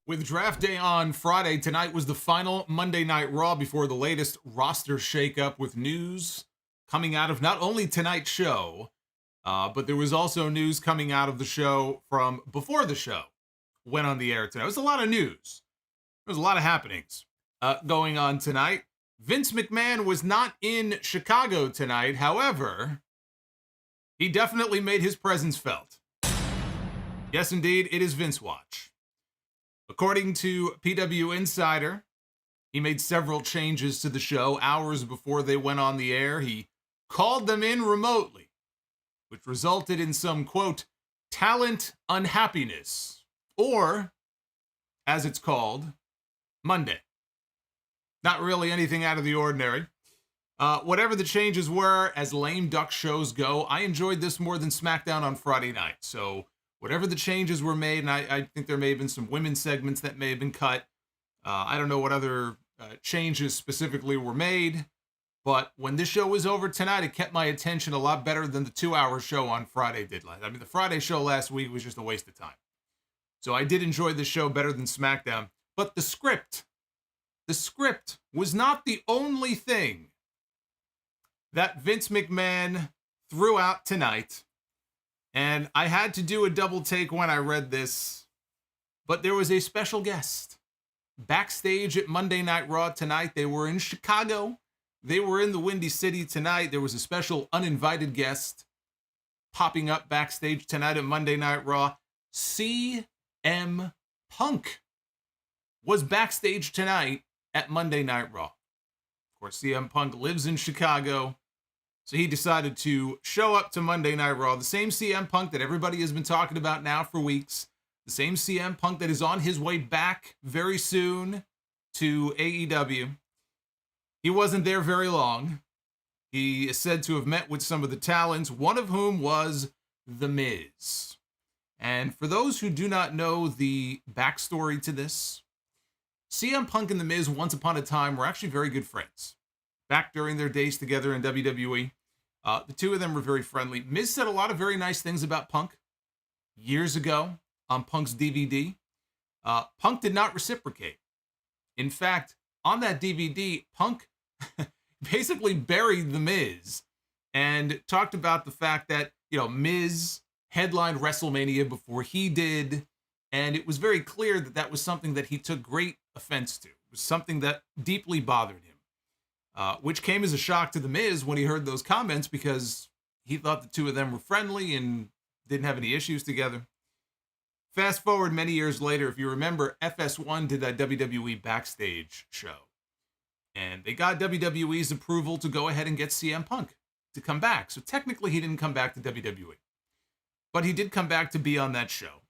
With draft day on Friday, tonight was the final Monday Night Raw before the latest roster shakeup with news coming out of not only tonight's show, but there was also news coming out of the show from before the show went on the air tonight. It was a lot of news. There was a lot of happenings going on tonight. Vince McMahon was not in Chicago tonight. However, he definitely made his presence felt. Yes, indeed, it is Vince Watch. According to PW Insider, he made several changes to the show hours before they went on the air. He called them in remotely, which resulted in some, quote, talent unhappiness, or, as it's called, Monday. Not really anything out of the ordinary. Whatever the changes were, as lame duck shows go, I enjoyed this more than SmackDown on Friday night. So whatever the changes were made, and I think there may have been some women's segments that may have been cut. I don't know what other changes specifically were made. But when this show was over tonight, it kept my attention a lot better than the 2-hour show on Friday did. I mean, the Friday show last week was just a waste of time. So I did enjoy the show better than SmackDown. But the script was not the only thing that Vince McMahon threw out tonight. And I had to do a double take when I read this. But there was a special guest. Backstage at Monday Night Raw tonight. They were in Chicago. They were in the Windy City tonight. There was a special uninvited guest popping up backstage tonight at Monday Night Raw. CM Punk was backstage tonight at Monday Night Raw. Of course, CM Punk lives in Chicago, so he decided to show up to Monday Night Raw. The same CM Punk that everybody has been talking about now for weeks. The same CM Punk that is on his way back very soon to AEW. He wasn't there very long. He is said to have met with some of the talents, one of whom was The Miz. And for those who do not know the backstory to this, CM Punk and The Miz once upon a time were actually very good friends. Back during their days together in WWE, the two of them were very friendly. Miz said a lot of very nice things about Punk years ago on Punk's DVD. Punk did not reciprocate. In fact, on that DVD, Punk basically buried The Miz and talked about the fact that, Miz headlined WrestleMania before he did. And it was very clear that that was something that he took great offense to. It was something that deeply bothered him, which came as a shock to The Miz when he heard those comments because he thought the two of them were friendly and didn't have any issues together. Fast forward many years later, if you remember, FS1 did that WWE Backstage show. And they got WWE's approval to go ahead and get CM Punk to come back. So technically he didn't come back to WWE. But he did come back to be on that show.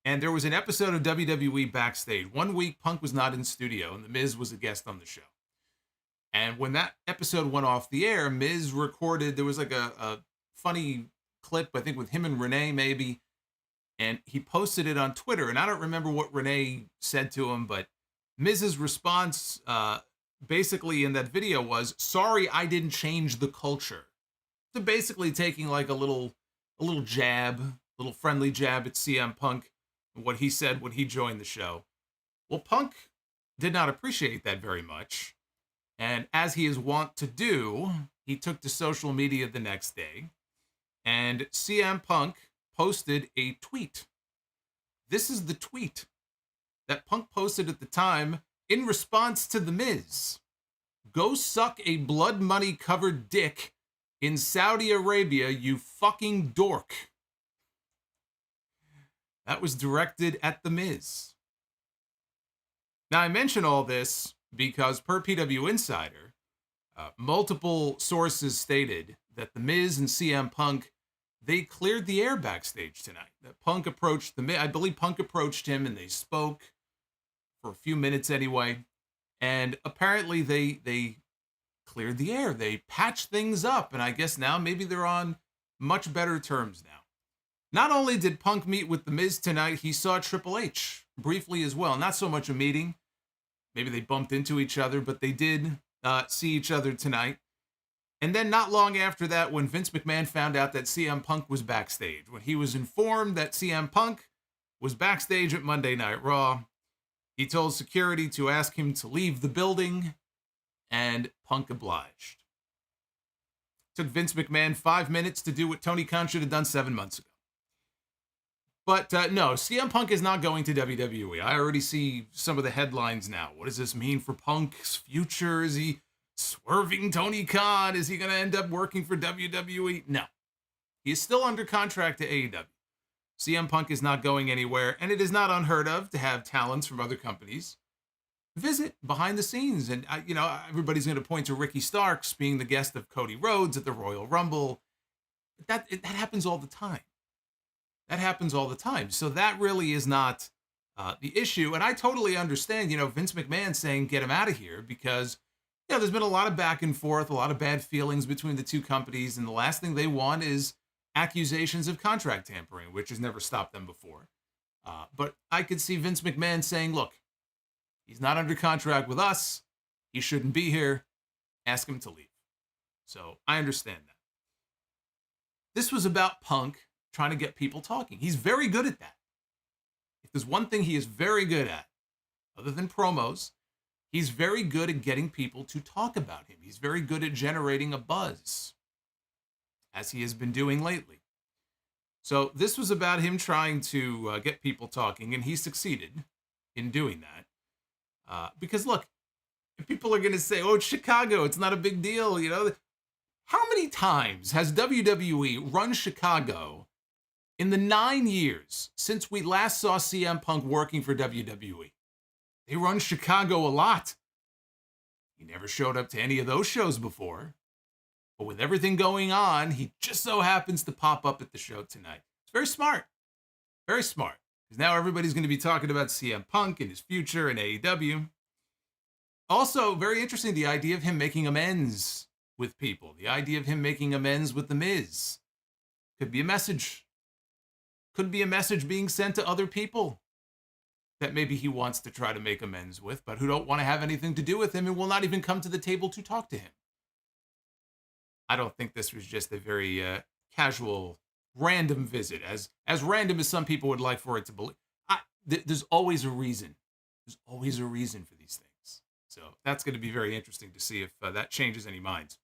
And there was an episode of WWE Backstage. 1 week, Punk was not in studio, and The Miz was a guest on the show. And when that episode went off the air, Miz recorded, there was like a funny clip, I think with him and Renee maybe, and he posted it on Twitter. And I don't remember what Renee said to him, but Miz's response basically in that video was, sorry I didn't change the culture. So basically taking like a little jab, little friendly jab at CM Punk, what he said when he joined the show. Well, Punk did not appreciate that very much. And as he is wont to do, he took to social media the next day. And CM Punk posted a tweet. This is the tweet that Punk posted at the time in response to The Miz. Go suck a blood money covered dick in Saudi Arabia, you fucking dork. That was directed at The Miz. Now, I mention all this because per PW Insider, multiple sources stated that The Miz and CM Punk, they cleared the air backstage tonight. That Punk approached The Miz. I believe Punk approached him and they spoke for a few minutes anyway. And apparently they cleared the air. They patched things up. And I guess now maybe they're on much better terms now. Not only did Punk meet with The Miz tonight, he saw Triple H briefly as well. Not so much a meeting. Maybe they bumped into each other, but they did see each other tonight. And then not long after that, when Vince McMahon found out that CM Punk was backstage, when he was informed that CM Punk was backstage at Monday Night Raw. He told security to ask him to leave the building, and Punk obliged. Took Vince McMahon 5 minutes to do what Tony Khan should have done 7 months ago. But no, CM Punk is not going to WWE. I already see some of the headlines now. What does this mean for Punk's future? Is he swerving Tony Khan? Is he going to end up working for WWE? No. He is still under contract to AEW. CM Punk is not going anywhere, and it is not unheard of to have talents from other companies visit behind the scenes. And, everybody's going to point to Ricky Starks being the guest of Cody Rhodes at the Royal Rumble. That happens all the time. That happens all the time. So that really is not the issue. And I totally understand, Vince McMahon saying, get him out of here, because, there's been a lot of back and forth, a lot of bad feelings between the two companies. And the last thing they want is accusations of contract tampering, which has never stopped them before. But I could see Vince McMahon saying, look, he's not under contract with us. He shouldn't be here. Ask him to leave. So I understand that. This was about Punk trying to get people talking. He's very good at that. If there's one thing he is very good at, other than promos, he's very good at getting people to talk about him. He's very good at generating a buzz, as he has been doing lately. So this was about him trying to get people talking, and he succeeded in doing that. Because look, if people are going to say, oh, it's Chicago, it's not a big deal, How many times has WWE run Chicago in the 9 years since we last saw CM Punk working for WWE? They run Chicago a lot. He never showed up to any of those shows before. But with everything going on, he just so happens to pop up at the show tonight. It's very smart. Very smart. Because now everybody's going to be talking about CM Punk and his future in AEW. Also, very interesting, the idea of him making amends with people. The idea of him making amends with The Miz. Could be a message. Could be a message being sent to other people that maybe he wants to try to make amends with, but who don't want to have anything to do with him and will not even come to the table to talk to him. I don't think this was just a very casual, random visit, as random as some people would like for it to believe. There's always a reason. There's always a reason for these things. So that's going to be very interesting to see if that changes any minds.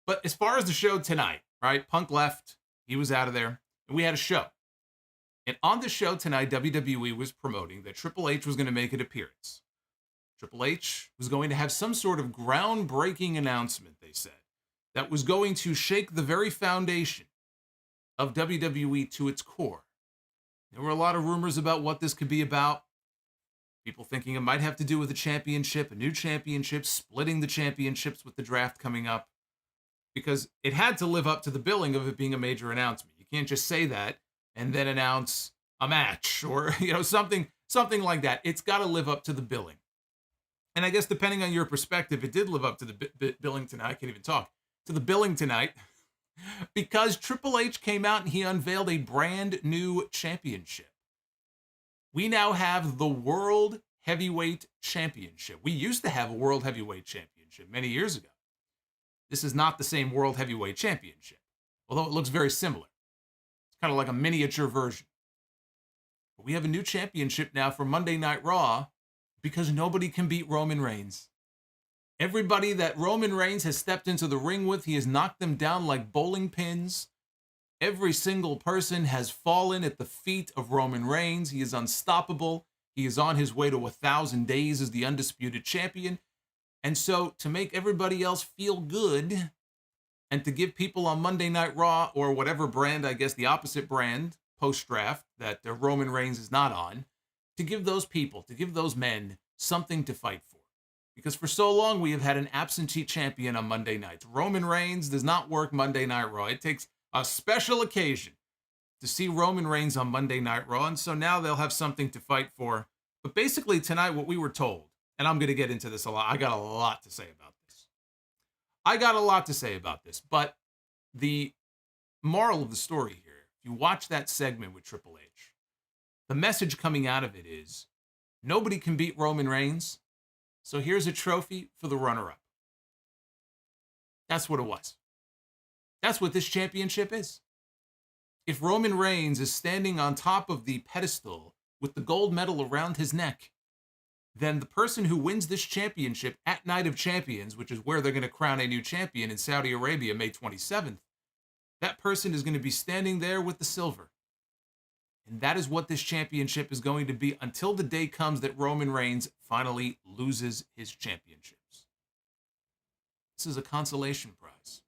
But as far as the show tonight, right? Punk left. He was out of there. And we had a show. And on the show tonight, WWE was promoting that Triple H was going to make an appearance. Triple H was going to have some sort of groundbreaking announcement, they said, that was going to shake the very foundation of WWE to its core. There were a lot of rumors about what this could be about. People thinking it might have to do with a championship, a new championship, splitting the championships with the draft coming up, because it had to live up to the billing of it being a major announcement. You can't just say that and then announce a match or something like that. It's got to live up to the billing. And I guess depending on your perspective, it did live up to the billing tonight. I can't even talk. To the billing tonight, because Triple H came out and he unveiled a brand new championship. We now have the World Heavyweight Championship. We used to have a World Heavyweight Championship many years ago. This is not the same World Heavyweight Championship, although it looks very similar. It's kind of like a miniature version. But we have a new championship now for Monday Night Raw because nobody can beat Roman Reigns. Everybody that Roman Reigns has stepped into the ring with, he has knocked them down like bowling pins. Every single person has fallen at the feet of Roman Reigns. He is unstoppable. He is on his way to 1,000 days as the undisputed champion. And so to make everybody else feel good and to give people on Monday Night Raw or whatever brand, I guess the opposite brand, post-draft that Roman Reigns is not on, to give those people, to give those men something to fight for. Because for so long, we have had an absentee champion on Monday nights. Roman Reigns does not work Monday Night Raw. It takes a special occasion to see Roman Reigns on Monday Night Raw. And so now they'll have something to fight for. But basically tonight, what we were told, and I'm going to get into this a lot. I got a lot to say about this. But the moral of the story here, if you watch that segment with Triple H, the message coming out of it is nobody can beat Roman Reigns. So here's a trophy for the runner-up. That's what it was. That's what this championship is. If Roman Reigns is standing on top of the pedestal with the gold medal around his neck, then the person who wins this championship at Night of Champions, which is where they're going to crown a new champion in Saudi Arabia, May 27th, that person is going to be standing there with the silver. And that is what this championship is going to be until the day comes that Roman Reigns finally loses his championships. This is a consolation prize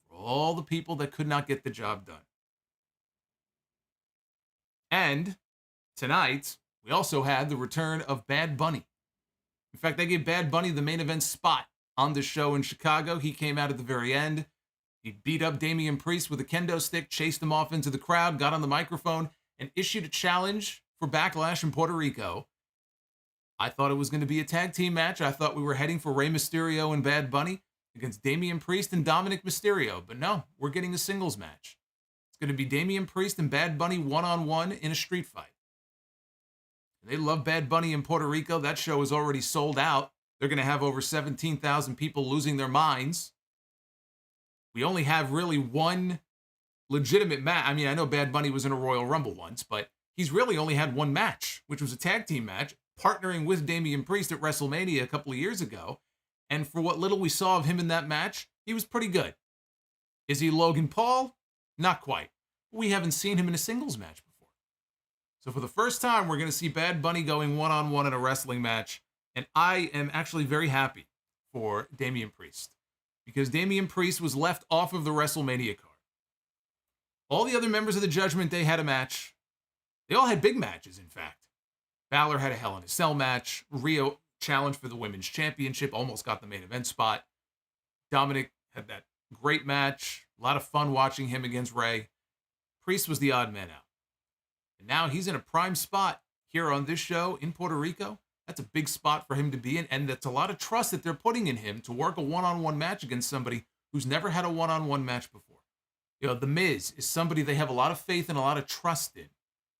for all the people that could not get the job done. And tonight, we also had the return of Bad Bunny. In fact, they gave Bad Bunny the main event spot on the show in Chicago. He came out at the very end. He beat up Damien Priest with a kendo stick, chased him off into the crowd, got on the microphone, and issued a challenge for Backlash in Puerto Rico. I thought it was going to be a tag team match. I thought we were heading for Rey Mysterio and Bad Bunny against Damien Priest and Dominic Mysterio. But no, we're getting a singles match. It's going to be Damien Priest and Bad Bunny one-on-one in a street fight. They love Bad Bunny in Puerto Rico. That show is already sold out. They're going to have over 17,000 people losing their minds. We only have really one legitimate match. I mean, I know Bad Bunny was in a Royal Rumble once, but he's really only had one match, which was a tag team match, partnering with Damien Priest at WrestleMania a couple of years ago. And for what little we saw of him in that match, he was pretty good. Is he Logan Paul? Not quite. We haven't seen him in a singles match before. So for the first time, we're going to see Bad Bunny going one-on-one in a wrestling match. And I am actually very happy for Damien Priest, because Damien Priest was left off of the WrestleMania card. All the other members of the Judgment Day had a match. They all had big matches, in fact. Balor had a Hell in a Cell match. Rio challenged for the Women's Championship, almost got the main event spot. Dominic had that great match. A lot of fun watching him against Rey. Priest was the odd man out. And now he's in a prime spot here on this show in Puerto Rico. That's a big spot for him to be in, and that's a lot of trust that they're putting in him to work a one-on-one match against somebody who's never had a one-on-one match before. You know, The Miz is somebody they have a lot of faith and a lot of trust in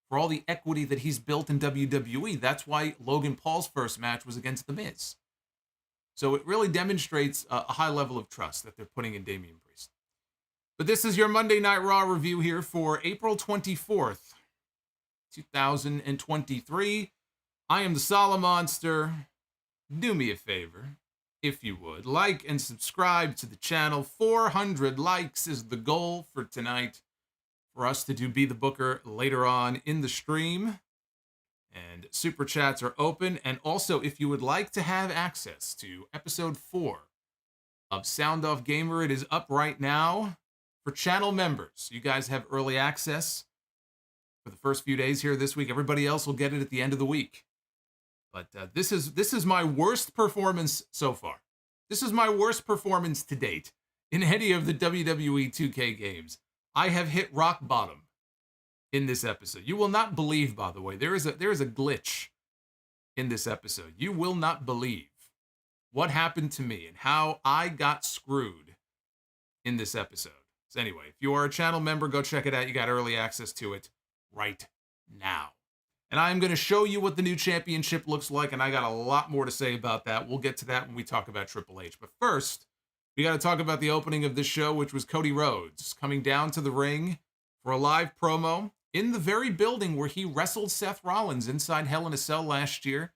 for all the equity that he's built in WWE. That's why Logan Paul's first match was against The Miz. So it really demonstrates a high level of trust that they're putting in Damien Priest. But this is your Monday Night Raw review here for April 24th, 2023. I am the Solomonster. Do me a favor, if you would, like and subscribe to the channel. 400 likes is the goal for tonight, for us to do Be the Booker later on in the stream. And super chats are open. And also, if you would like to have access to episode 4 of Sound Off Gamer, it is up right now for channel members. You guys have early access for the first few days here this week. Everybody else will get it at the end of the week. But this is my worst performance so far. This is my worst performance to date in any of the WWE 2K games. I have hit rock bottom in this episode. You will not believe, by the way, there is a glitch in this episode. You will not believe what happened to me and how I got screwed in this episode. So anyway, if you are a channel member, go check it out. You got early access to it right now. And I'm going to show you what the new championship looks like, and I got a lot more to say about that. We'll get to that when we talk about Triple H. But first, we got to talk about the opening of this show, which was Cody Rhodes coming down to the ring for a live promo in the very building where he wrestled Seth Rollins inside Hell in a Cell last year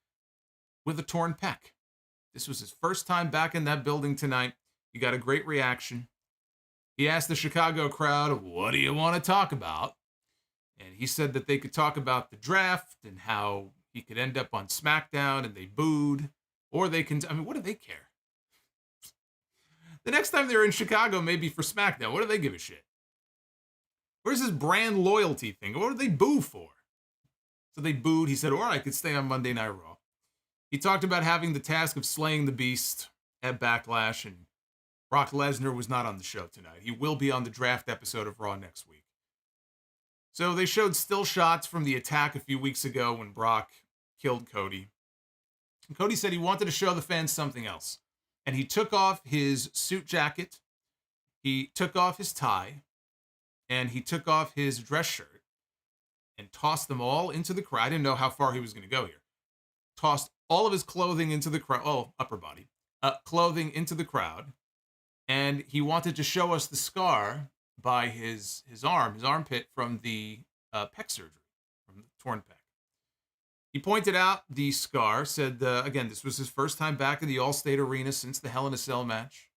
with a torn pec. This was his first time back in that building tonight. He got a great reaction. He asked the Chicago crowd, "What do you want to talk about?" And he said that they could talk about the draft and how he could end up on SmackDown, and they booed. Or they can, I mean, what do they care? The next time they're in Chicago, maybe for SmackDown, what do they give a shit? Where's this brand loyalty thing? What did they boo for? So they booed. He said, or I could stay on Monday Night Raw. He talked about having the task of slaying the Beast at Backlash, and Brock Lesnar was not on the show tonight. He will be on the draft episode of Raw next week. So they showed still shots from the attack a few weeks ago when Brock killed Cody. And Cody said he wanted to show the fans something else. And he took off his suit jacket, he took off his tie, and he took off his dress shirt and tossed them all into the crowd. I didn't know how far he was going to go here. Tossed all of his clothing into the crowd, upper body, clothing into the crowd. And he wanted to show us the scar by his armpit from the pec surgery, from the torn pec. He pointed out the scar, said, again, this was his first time back in the All-State Arena since the Hell in a Cell match.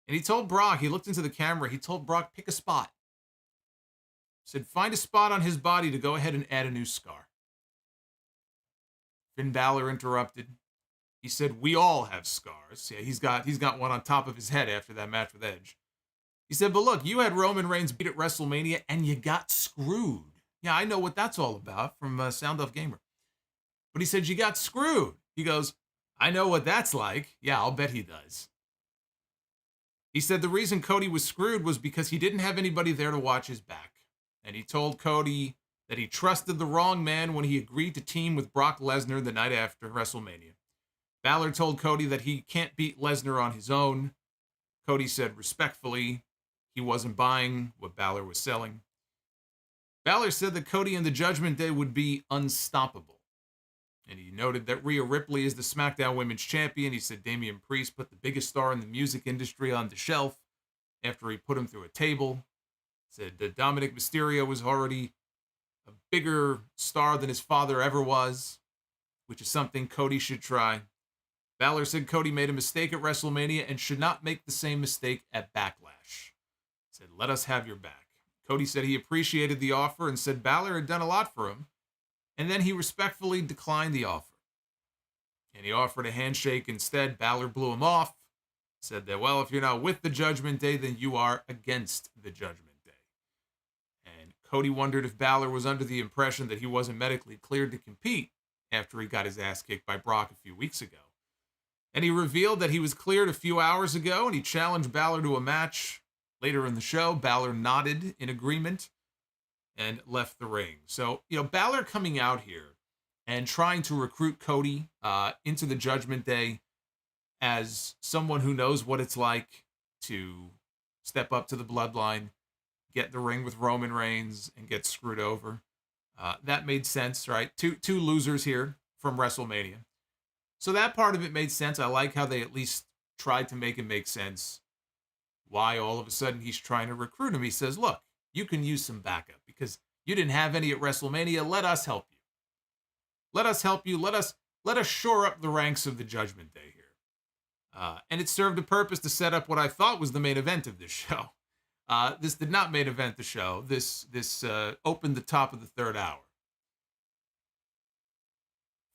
And he told Brock, he looked into the camera, he told Brock, pick a spot. Said, find a spot on his body to go ahead and add a new scar. Finn Balor interrupted. He said, we all have scars. Yeah, he's got one on top of his head after that match with Edge. He said, but look, you had Roman Reigns beat at WrestleMania and you got screwed. Yeah, I know what that's all about from Sound Off Gamer. But he said, you got screwed. He goes, I know what that's like. Yeah, I'll bet he does. He said the reason Cody was screwed was because he didn't have anybody there to watch his back. And he told Cody that he trusted the wrong man when he agreed to team with Brock Lesnar the night after WrestleMania. Balor told Cody that he can't beat Lesnar on his own. Cody said respectfully he wasn't buying what Balor was selling. Balor said that Cody and the Judgment Day would be unstoppable. And he noted that Rhea Ripley is the SmackDown Women's Champion. He said Damien Priest put the biggest star in the music industry on the shelf after he put him through a table. Said that Dominic Mysterio was already a bigger star than his father ever was, which is something Cody should try. Balor said Cody made a mistake at WrestleMania and should not make the same mistake at Backlash. Said, let us have your back. Cody said he appreciated the offer and said Balor had done a lot for him. And then he respectfully declined the offer. And he offered a handshake instead. Balor blew him off. Said that, well, if you're not with the Judgment Day, then you are against the Judgment Day. And Cody wondered if Balor was under the impression that he wasn't medically cleared to compete after he got his ass kicked by Brock a few weeks ago. And he revealed that he was cleared a few hours ago, and he challenged Balor to a match later in the show. Balor nodded in agreement and left the ring. So, Balor coming out here and trying to recruit Cody into the Judgment Day as someone who knows what it's like to step up to the Bloodline, get in the ring with Roman Reigns, and get screwed over. That made sense, right? Two losers here from WrestleMania. So that part of it made sense. I like how they at least tried to make it make sense. Why all of a sudden he's trying to recruit him. He says, look, you can use some backup because you didn't have any at WrestleMania. Let us help you. Let us help you. Let us shore up the ranks of the Judgment Day here. And it served a purpose to set up what I thought was the main event of this show. This did not main event the show. This opened the top of the third hour.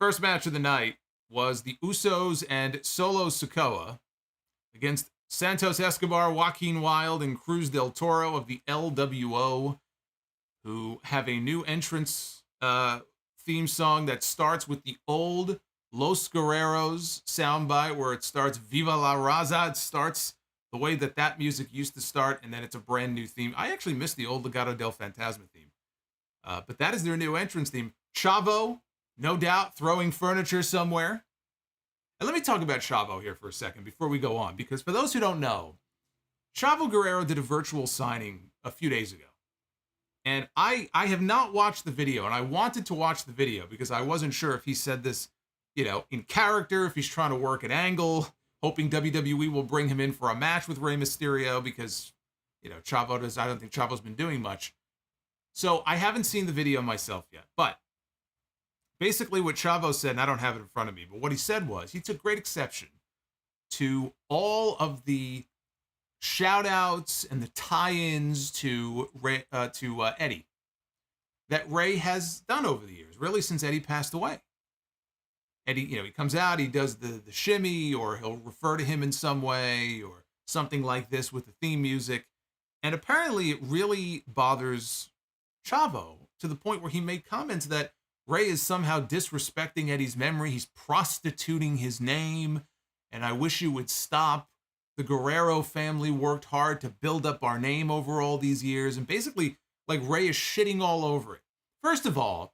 First match of the night was the Usos and Solo Sikoa against Santos Escobar, Joaquin Wilde, and Cruz del Toro of the LWO, who have a new entrance theme song that starts with the old Los Guerreros soundbite where it starts Viva la Raza. It starts the way that music used to start, and then it's a brand new theme. I actually miss the old Legado del Fantasma theme. But that is their new entrance theme. Chavo, no doubt, throwing furniture somewhere. And let me talk about Chavo here for a second before we go on, because for those who don't know, Chavo Guerrero did a virtual signing a few days ago. And I have not watched the video, and I wanted to watch the video because I wasn't sure if he said this, in character, if he's trying to work an angle, hoping WWE will bring him in for a match with Rey Mysterio because, Chavo I don't think Chavo's been doing much. So I haven't seen the video myself yet, but basically what Chavo said, and I don't have it in front of me, but what he said was he took great exception to all of the shout-outs and the tie-ins to Eddie that Rey has done over the years, really since Eddie passed away. Eddie, he comes out, he does the shimmy, or he'll refer to him in some way, or something like this with the theme music. And apparently it really bothers Chavo to the point where he made comments that Rey is somehow disrespecting Eddie's memory. He's prostituting his name, and I wish you would stop. The Guerrero family worked hard to build up our name over all these years, and basically, like, Rey is shitting all over it. First of all,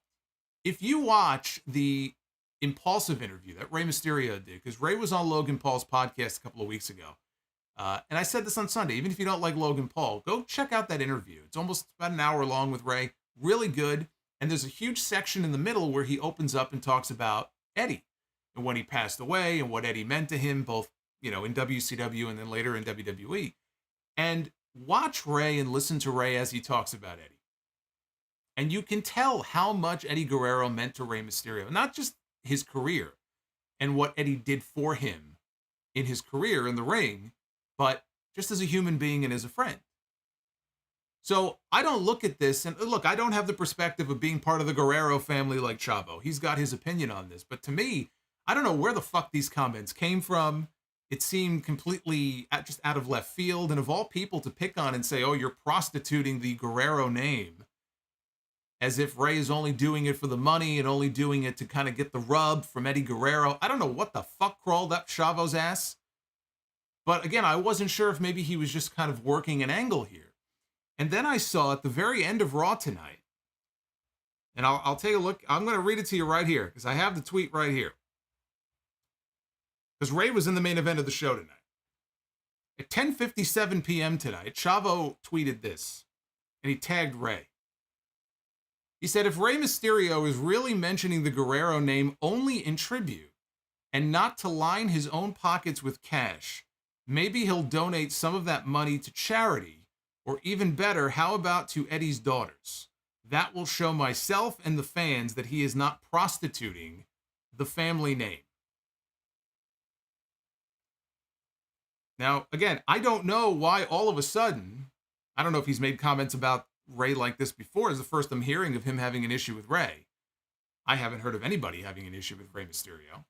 if you watch the Impulsive interview that Rey Mysterio did, because Rey was on Logan Paul's podcast a couple of weeks ago, and I said this on Sunday, even if you don't like Logan Paul, go check out that interview. It's almost about an hour long with Rey. Really good. And there's a huge section in the middle where he opens up and talks about Eddie and when he passed away and what Eddie meant to him, both, in WCW and then later in WWE. And watch Rey and listen to Rey as he talks about Eddie. And you can tell how much Eddie Guerrero meant to Rey Mysterio. Not just his career and what Eddie did for him in his career in the ring, but just as a human being and as a friend. So I don't look at this, and look, I don't have the perspective of being part of the Guerrero family like Chavo. He's got his opinion on this. But to me, I don't know where the fuck these comments came from. It seemed completely just out of left field. And of all people to pick on and say, oh, you're prostituting the Guerrero name, as if Rey is only doing it for the money and only doing it to kind of get the rub from Eddie Guerrero. I don't know what the fuck crawled up Chavo's ass. But again, I wasn't sure if maybe he was just kind of working an angle here. And then I saw at the very end of Raw tonight, and I'll take a look. I'm going to read it to you right here because I have the tweet right here. Because Rey was in the main event of the show tonight. At 10:57 p.m. tonight, Chavo tweeted this, and he tagged Rey. He said, if Rey Mysterio is really mentioning the Guerrero name only in tribute and not to line his own pockets with cash, maybe he'll donate some of that money to charity. Or even better, how about to Eddie's daughters? That will show myself and the fans that he is not prostituting the family name. Now, again, I don't know why all of a sudden, I don't know if he's made comments about Rey like this before. It's the first I'm hearing of him having an issue with Rey. I haven't heard of anybody having an issue with Rey Mysterio.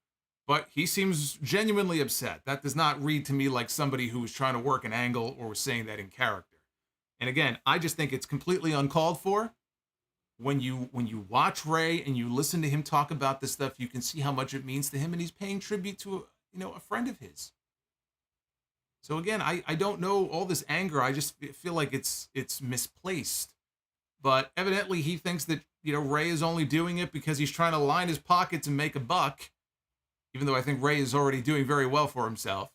But he seems genuinely upset. That does not read to me like somebody who was trying to work an angle or was saying that in character. And again, I just think it's completely uncalled for. When you watch Rey and you listen to him talk about this stuff, you can see how much it means to him, and he's paying tribute to a friend of his. So again, I don't know all this anger. I just feel like it's misplaced. But evidently he thinks that Rey is only doing it because he's trying to line his pockets and make a buck, even though I think Rey is already doing very well for himself.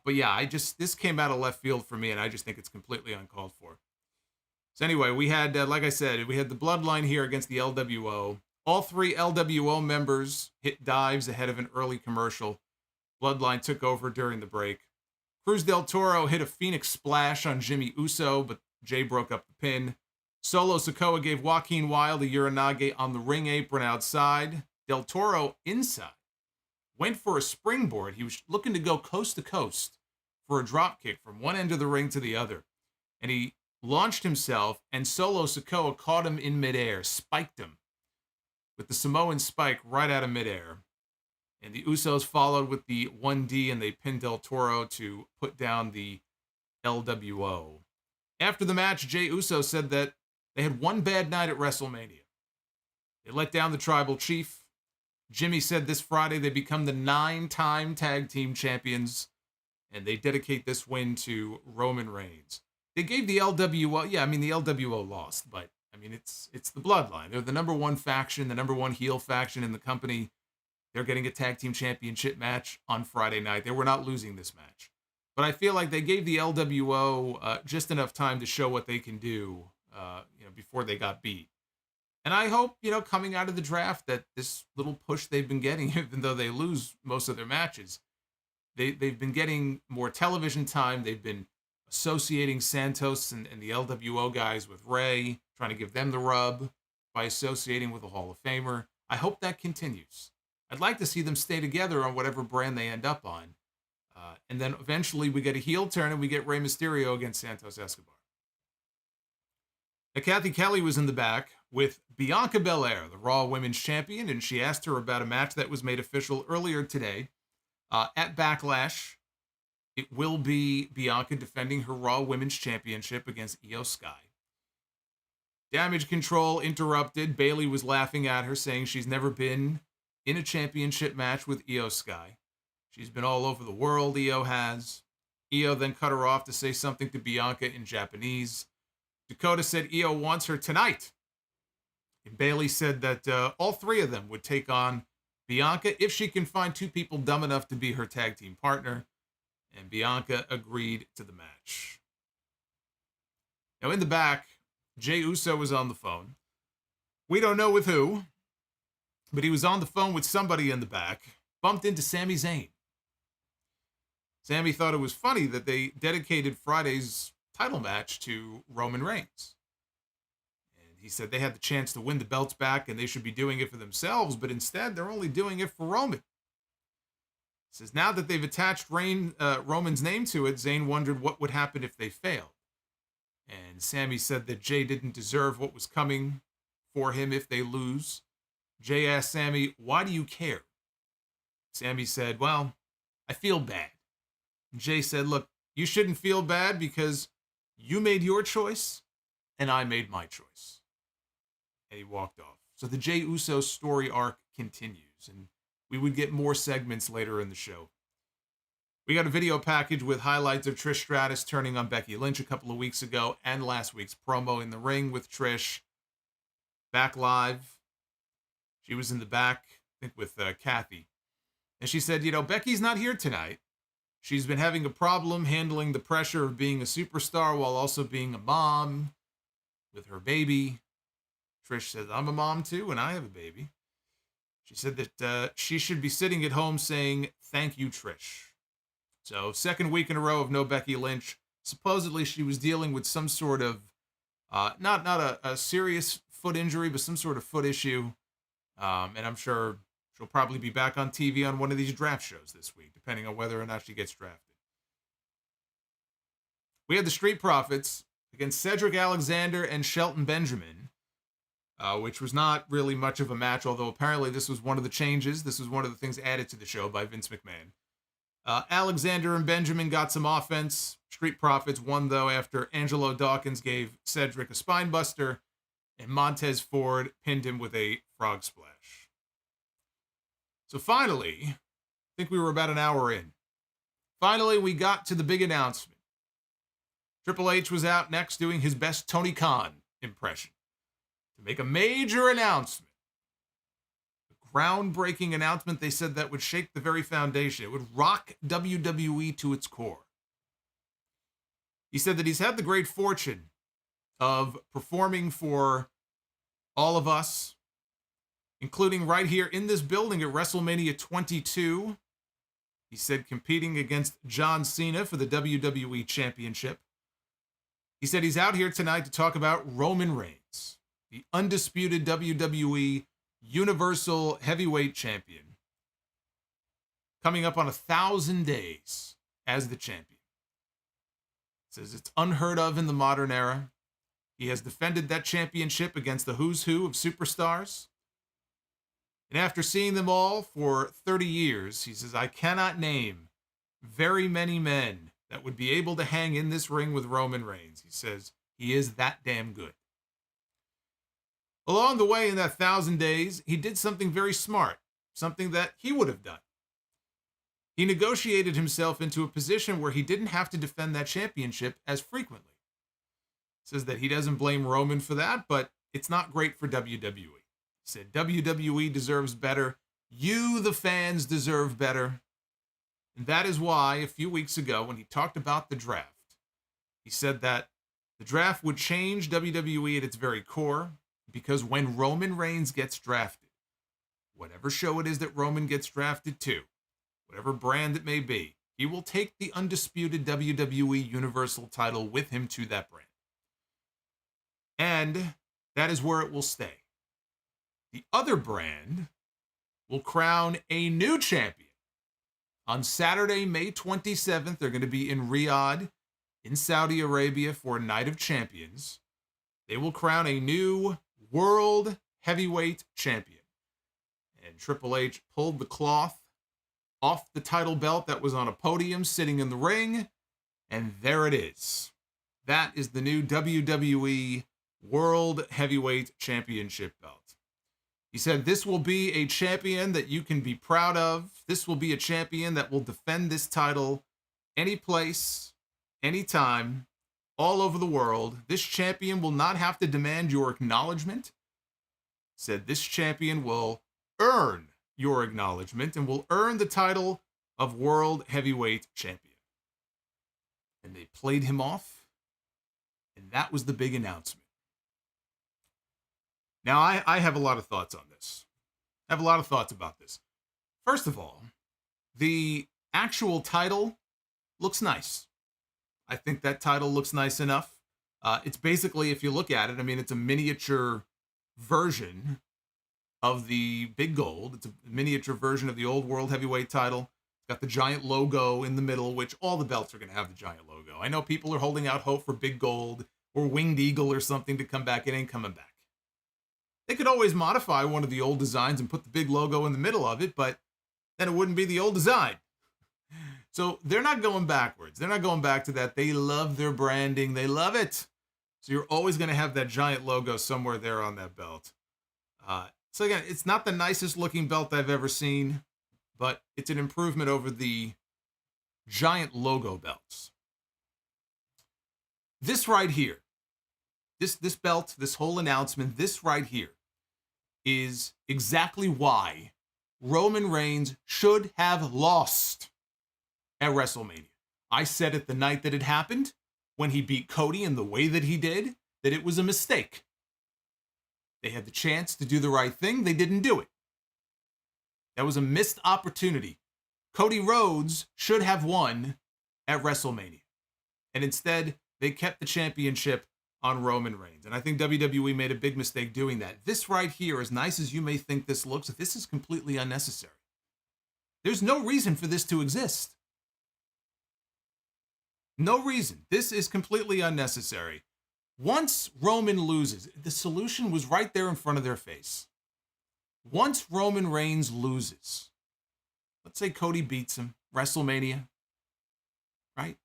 But yeah, this came out of left field for me, and I just think it's completely uncalled for. So anyway, we had, like I said, we had the Bloodline here against the LWO. All three LWO members hit dives ahead of an early commercial. Bloodline took over during the break. Cruz del Toro hit a Phoenix Splash on Jimmy Uso, but Jay broke up the pin. Solo Sikoa gave Joaquin Wilde a Uranage on the ring apron outside. Del Toro inside. Went for a springboard. He was looking to go coast to coast for a drop kick from one end of the ring to the other. And he launched himself, and Solo Sikoa caught him in midair, spiked him with the Samoan spike right out of midair. And the Usos followed with the 1D, and they pinned Del Toro to put down the LWO. After the match, Jey Uso said that they had one bad night at WrestleMania. They let down the Tribal Chief. Jimmy said this Friday they become the 9-time tag team champions, and they dedicate this win to Roman Reigns. They gave the LWO, the LWO lost, but it's the Bloodline. They're the number one faction, the number one heel faction in the company. They're getting a tag team championship match on Friday night. They were not losing this match. But I feel like they gave the LWO just enough time to show what they can do, before they got beat. And I hope, coming out of the draft, that this little push they've been getting, even though they lose most of their matches, they've been getting more television time. They've been associating Santos and the LWO guys with Rey, trying to give them the rub by associating with a Hall of Famer. I hope that continues. I'd like to see them stay together on whatever brand they end up on. And then eventually we get a heel turn and we get Rey Mysterio against Santos Escobar. Now, Kathy Kelly was in the back with Bianca Belair, the Raw Women's Champion, and she asked her about a match that was made official earlier today. At Backlash, it will be Bianca defending her Raw Women's Championship against Io Sky. Damage Control interrupted. Bayley was laughing at her, saying she's never been in a championship match with Io Sky. She's been all over the world, Io has. Io then cut her off to say something to Bianca in Japanese. Dakota said Io wants her tonight. And Bayley said that all three of them would take on Bianca if she can find two people dumb enough to be her tag team partner. And Bianca agreed to the match. Now in the back, Jey Uso was on the phone. We don't know with who, but he was on the phone with somebody in the back. Bumped into Sami Zayn. Sami thought it was funny that they dedicated Friday's title match to Roman Reigns. And He said they had the chance to win the belts back and they should be doing it for themselves, but instead they're only doing it for Roman. He says now that they've attached Roman's name to it, Zayn wondered what would happen if they failed. And Sami said that Jay didn't deserve what was coming for him if they lose. Jay asked Sami, why do you care? Sami said, well, I feel bad. And Jay said, look, you shouldn't feel bad because you made your choice and I made my choice. And he walked off. So the Jey Uso story arc continues, and we would get more segments later in the show. We got a video package with highlights of Trish Stratus turning on Becky Lynch a couple of weeks ago and last week's promo in the ring with Trish. Back live. She was in the back, I think with Kathy. And she said, Becky's not here tonight. She's been having a problem handling the pressure of being a superstar while also being a mom with her baby. Trish says, I'm a mom too, and I have a baby. She said that she should be sitting at home saying, thank you, Trish. So, second week in a row of no Becky Lynch. Supposedly, she was dealing with some sort of, not a serious foot injury, but some sort of foot issue. And I'm sure she'll probably be back on TV on one of these draft shows this week, depending on whether or not she gets drafted. We had the Street Profits against Cedric Alexander and Shelton Benjamin, which was not really much of a match, although apparently this was one of the changes. This was one of the things added to the show by Vince McMahon. Alexander and Benjamin got some offense. Street Profits won, though, after Angelo Dawkins gave Cedric a spine buster, and Montez Ford pinned him with a frog splash. So finally, I think we were about an hour in. Finally, we got to the big announcement. Triple H was out next doing his best Tony Khan impression to make a major announcement. Groundbreaking announcement, they said, that would shake the very foundation. It would rock WWE to its core. He said that he's had the great fortune of performing for all of us, including right here in this building at WrestleMania 22. He said competing against John Cena for the WWE Championship. He said he's out here tonight to talk about Roman Reigns, the undisputed WWE Universal Heavyweight Champion, coming up on 1,000 days as the champion. Says it's unheard of in the modern era. He has defended that championship against the who's who of superstars. And after seeing them all for 30 years, he says, I cannot name very many men that would be able to hang in this ring with Roman Reigns. He says he is that damn good. Along the way in that 1,000 days, he did something very smart, something that he would have done. He negotiated himself into a position where he didn't have to defend that championship as frequently. Says that he doesn't blame Roman for that, but it's not great for WWE. He said WWE deserves better. You, the fans, deserve better. And that is why a few weeks ago when he talked about the draft, he said that the draft would change WWE at its very core. Because when Roman Reigns gets drafted, whatever show it is that Roman gets drafted to, whatever brand it may be, he will take the undisputed WWE Universal title with him to that brand. And that is where it will stay. The other brand will crown a new champion. On Saturday, May 27th, they're going to be in Riyadh, in Saudi Arabia, for Night of Champions. They will crown a new World Heavyweight Champion. And Triple H pulled the cloth off the title belt that was on a podium sitting in the ring, and there it is. That is the new WWE World Heavyweight Championship belt. He said this will be a champion that you can be proud of. This will be a champion that will defend this title any place, anytime, all over the world. This champion will not have to demand your acknowledgement. Said this champion will earn your acknowledgement and will earn the title of World Heavyweight Champion. And they played him off, and that was the big announcement. Now, I have a lot of thoughts on this. I have a lot of thoughts about this. First of all, the actual title looks nice. I think that title looks nice enough. It's basically, if you look at it, I mean, it's a miniature version of the big gold. It's a miniature version of the old world heavyweight title. It's got the giant logo in the middle, which all the belts are going to have the giant logo. I know people are holding out hope for big gold or winged eagle or something to come back. It ain't coming back. They could always modify one of the old designs and put the big logo in the middle of it, but then it wouldn't be the old design. So they're not going backwards. They're not going back to that. They love their branding. They love it. So you're always going to have that giant logo somewhere there on that belt. So again, it's not the nicest looking belt I've ever seen, but it's an improvement over the giant logo belts. This right here, this belt, this whole announcement, this right here is exactly why Roman Reigns should have lost at WrestleMania. I said it the night that it happened, when he beat Cody in the way that he did, that it was a mistake. They had the chance to do the right thing. They didn't do it. That was a missed opportunity. Cody Rhodes should have won at WrestleMania. And instead, they kept the championship on Roman Reigns. And I think WWE made a big mistake doing that. This right here, as nice as you may think this looks, this is completely unnecessary. There's no reason for this to exist. No reason. This is completely unnecessary. Once Roman loses, the solution was right there in front of their face. Once Roman Reigns loses, let's say Cody beats him, WrestleMania, right?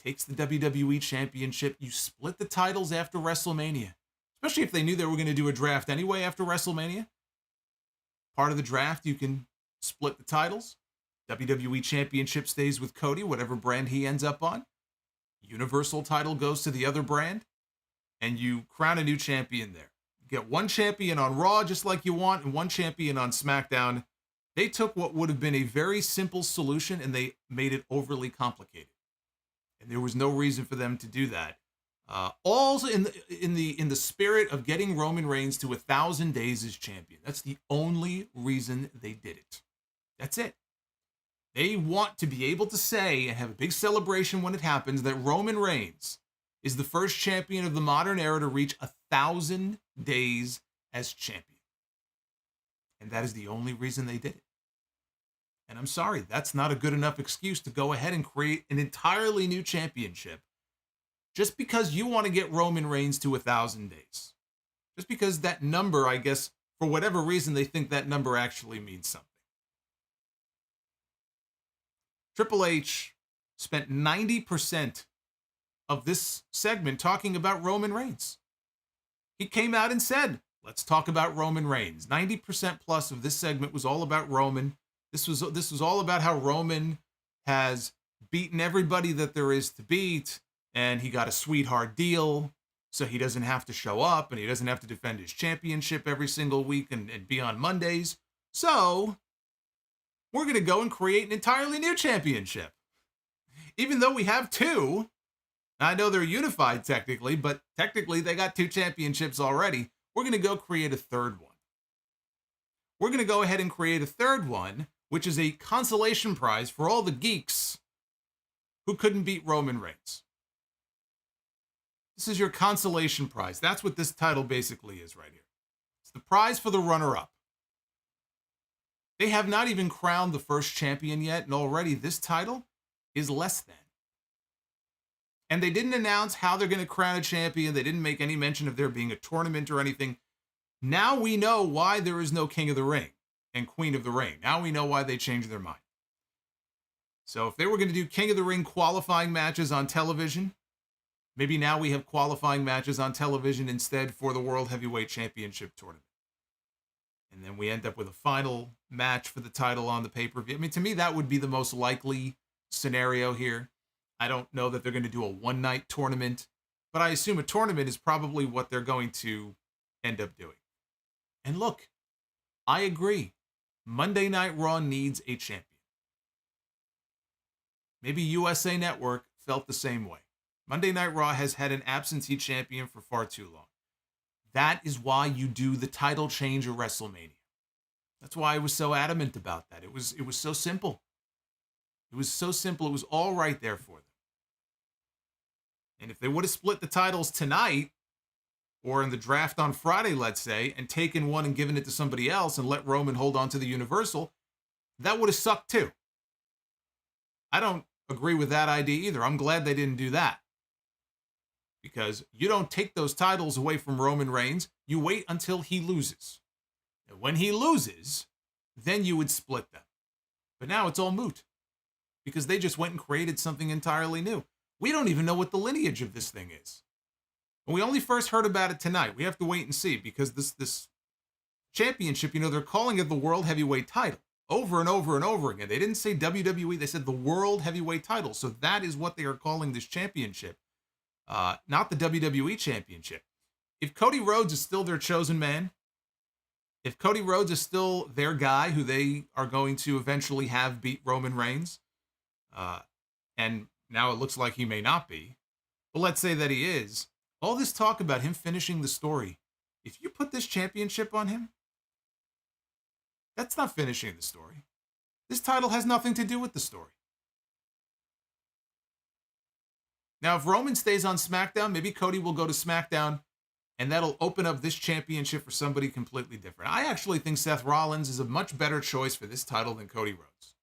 Takes the WWE Championship. You split the titles after WrestleMania, especially if they knew they were going to do a draft anyway after WrestleMania. Part of the draft, you can split the titles. WWE Championship stays with Cody, whatever brand he ends up on. Universal title goes to the other brand, and you crown a new champion there. You get one champion on Raw, just like you want, and one champion on SmackDown. They took what would have been a very simple solution, and they made it overly complicated. And there was no reason for them to do that. All in the spirit of getting Roman Reigns to 1,000 days as champion. That's the only reason they did it. That's it. They want to be able to say and have a big celebration when it happens that Roman Reigns is the first champion of the modern era to reach 1,000 days as champion. And that is the only reason they did it. And I'm sorry, that's not a good enough excuse to go ahead and create an entirely new championship just because you want to get Roman Reigns to 1,000 days. Just because that number, I guess, for whatever reason, they think that number actually means something. Triple H spent 90% of this segment talking about Roman Reigns. He came out and said, let's talk about Roman Reigns. 90% plus of this segment was all about Roman. This was all about how Roman has beaten everybody that there is to beat, and he got a sweetheart deal, so he doesn't have to show up, and he doesn't have to defend his championship every single week and be on Mondays. So we're going to go and create an entirely new championship. Even though we have two, I know they're unified technically, but technically they got two championships already. We're going to go create a third one. We're going to go ahead and create a third one, which is a consolation prize for all the geeks who couldn't beat Roman Reigns. This is your consolation prize. That's what this title basically is right here. It's the prize for the runner-up. They have not even crowned the first champion yet, and already this title is less than. And they didn't announce how they're going to crown a champion. They didn't make any mention of there being a tournament or anything. Now we know why there is no King of the Ring and Queen of the Ring. Now we know why they changed their mind. So if they were going to do King of the Ring qualifying matches on television, maybe now we have qualifying matches on television instead for the World Heavyweight Championship tournament. And then we end up with a final match for the title on the pay-per-view. I mean, to me, that would be the most likely scenario here. I don't know that they're going to do a one-night tournament, but I assume a tournament is probably what they're going to end up doing. And look, I agree. Monday Night Raw needs a champion. Maybe USA Network felt the same way. Monday Night Raw has had an absentee champion for far too long. That is why you do the title change at WrestleMania. That's why I was so adamant about that. It was so simple. It was so simple. It was all right there for them. And if they would have split the titles tonight, or in the draft on Friday, let's say, and taken one and given it to somebody else and let Roman hold on to the Universal, that would have sucked too. I don't agree with that idea either. I'm glad they didn't do that. Because you don't take those titles away from Roman Reigns. You wait until he loses. And when he loses, then you would split them. But now it's all moot. Because they just went and created something entirely new. We don't even know what the lineage of this thing is. And we only first heard about it tonight. We have to wait and see. Because this championship, they're calling it the World Heavyweight title. Over and over and over again. They didn't say WWE. They said the World Heavyweight title. So that is what they are calling this championship. Not the WWE Championship. If Cody Rhodes is still their chosen man, if Cody Rhodes is still their guy who they are going to eventually have beat Roman Reigns, and now it looks like he may not be, but let's say that he is, all this talk about him finishing the story, if you put this championship on him, that's not finishing the story. This title has nothing to do with the story. Now, if Roman stays on SmackDown, maybe Cody will go to SmackDown, and that'll open up this championship for somebody completely different. I actually think Seth Rollins is a much better choice for this title than Cody Rhodes.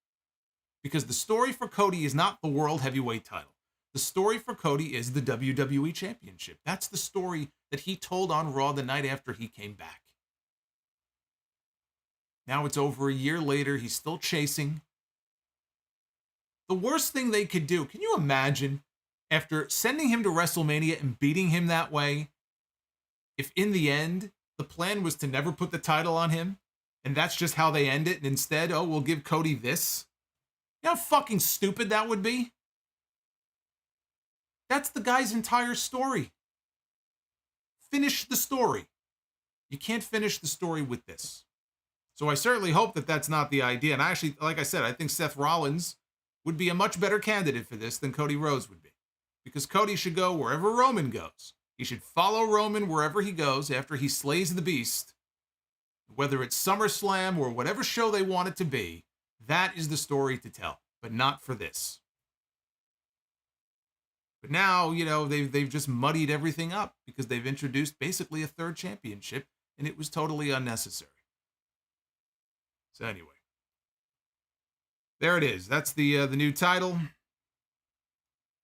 Because the story for Cody is not the World Heavyweight title. The story for Cody is the WWE Championship. That's the story that he told on Raw the night after he came back. Now it's over a year later. He's still chasing. The worst thing they could do, can you imagine, after sending him to WrestleMania and beating him that way, if in the end, the plan was to never put the title on him, and that's just how they end it, and instead, we'll give Cody this? You know how fucking stupid that would be? That's the guy's entire story. Finish the story. You can't finish the story with this. So I certainly hope that that's not the idea. And actually, like I said, I think Seth Rollins would be a much better candidate for this than Cody Rhodes would be. Because Cody should go wherever Roman goes. He should follow Roman wherever he goes after he slays the beast. Whether it's SummerSlam or whatever show they want it to be, that is the story to tell, but not for this. But now, they've just muddied everything up because they've introduced basically a third championship, and it was totally unnecessary. So anyway, there it is. That's the new title.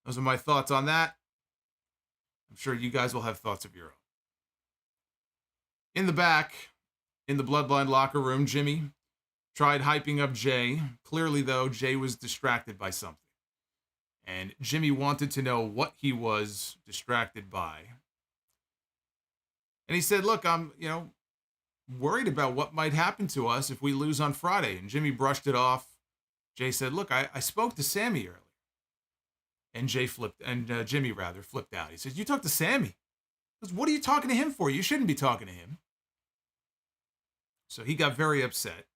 Those are my thoughts on that. I'm sure you guys will have thoughts of your own. In the back, in the Bloodline locker room, Jimmy tried hyping up Jay. Clearly, though, Jay was distracted by something. And Jimmy wanted to know what he was distracted by. And he said, look, I'm, worried about what might happen to us if we lose on Friday. And Jimmy brushed it off. Jay said, look, I spoke to Sammy earlier. And Jimmy flipped out. He says, you talked to Sammy? He goes, what are you talking to him for? You shouldn't be talking to him. So he got very upset.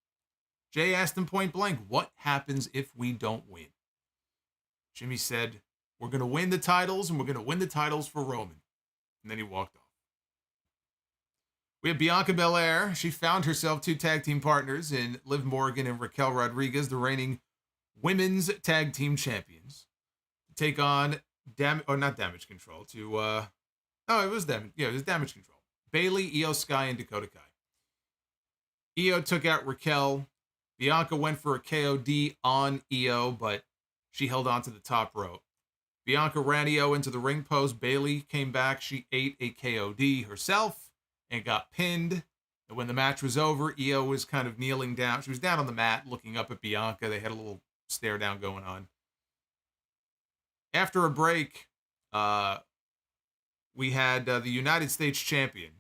Jay asked him point blank, what happens if we don't win? Jimmy said, we're going to win the titles, and we're going to win the titles for Roman. And then he walked off. We have Bianca Belair. She found herself 2 tag team partners in Liv Morgan and Raquel Rodriguez, the reigning women's tag team champions, to take on Damage Control. It was Damage Control. Bayley, Io Sky, and Dakota Kai. Io took out Raquel. Bianca went for a KOD on Io, but she held on to the top rope. Bianca ran Io into the ring post. Bayley came back. She ate a KOD herself and got pinned. And when the match was over, Io was kind of kneeling down. She was down on the mat looking up at Bianca. They had a little stare down going on. After a break, we had the United States champion,